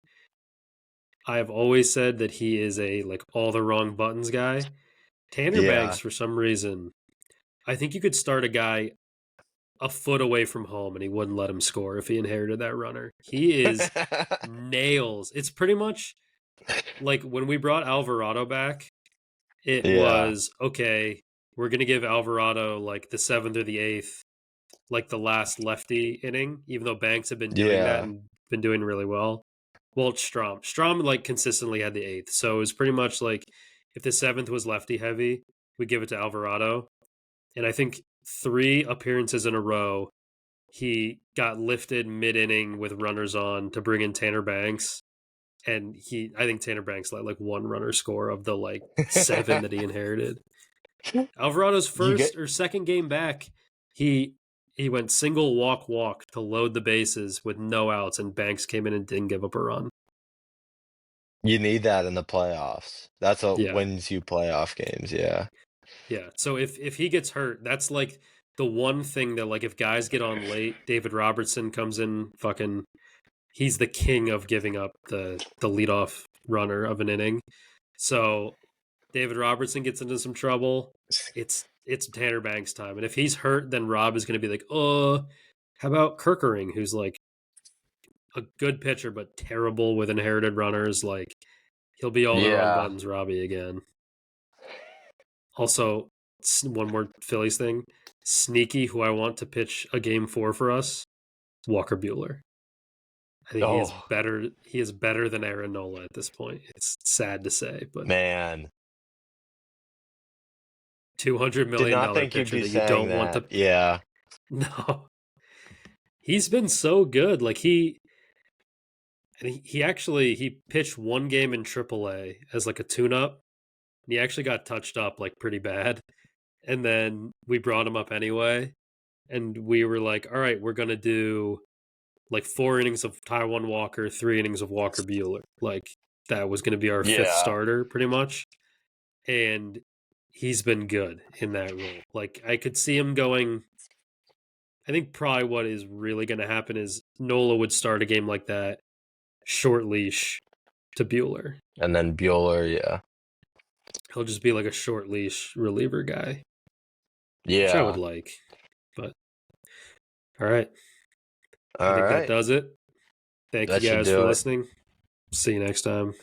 I have always said that he is a like all the wrong buttons guy. Tanner Banks, Yeah. for some reason, I think you could start a guy a foot away from home and he wouldn't let him score if he inherited that runner. He is nails. It's pretty much like when we brought Alvarado back, it Yeah. was okay, we're going to give Alvarado like the seventh or the eighth, like the last lefty inning, even though Banks had been doing that Yeah. and been doing really well. Well, it's Strom. Strom like consistently had the eighth. So it was pretty much like if the seventh was lefty heavy, we give it to Alvarado. And I think three appearances in a row, he got lifted mid inning with runners on to bring in Tanner Banks. And I think Tanner Banks let like one runner score of the like seven that he inherited. Alvarado's You get first or second game back, he he went single walk to load the bases with no outs, and Banks came in and didn't give up a run. you need that in the playoffs. That's what Yeah, wins you playoff games, yeah. yeah. So if he gets hurt, that's like the one thing that like if guys get on late, David Robertson comes in, fucking, he's the king of giving up the leadoff runner of an inning. So David Robertson gets into some trouble. It's Tanner Banks time, and if he's hurt, then Rob is going to be like, oh, how about Kirkering, who's like a good pitcher but terrible with inherited runners. Like he'll be all the wrong Yeah. buttons, Robbie again. Also, one more Phillies thing: Sneaky, who I want to pitch a game for us, Walker Bueller. I think he is Oh, better. He is better than Aaron Nola at this point. It's sad to say, but man. $200 Did million not think you'd pitcher be that you saying don't want that. to. Yeah. No, he's been so good. Like he actually he pitched one game in AAA as like a tune-up. And he actually got touched up like pretty bad, and then we brought him up anyway. And we were like, all right, we're gonna do like 4 innings of Taiwan Walker, 3 innings of Walker Bueller. Like that was gonna be our fifth Yeah. starter, pretty much. And he's been good in that role. Like I could see him going. I think probably what is really going to happen is Nola would start a game like that, short leash to Bueller. And then Bueller, yeah. He'll just be like a short leash reliever guy, which I would Yeah. like. But all right, I All think that right. does it. Thank you That should guys for do it. listening. See you next time.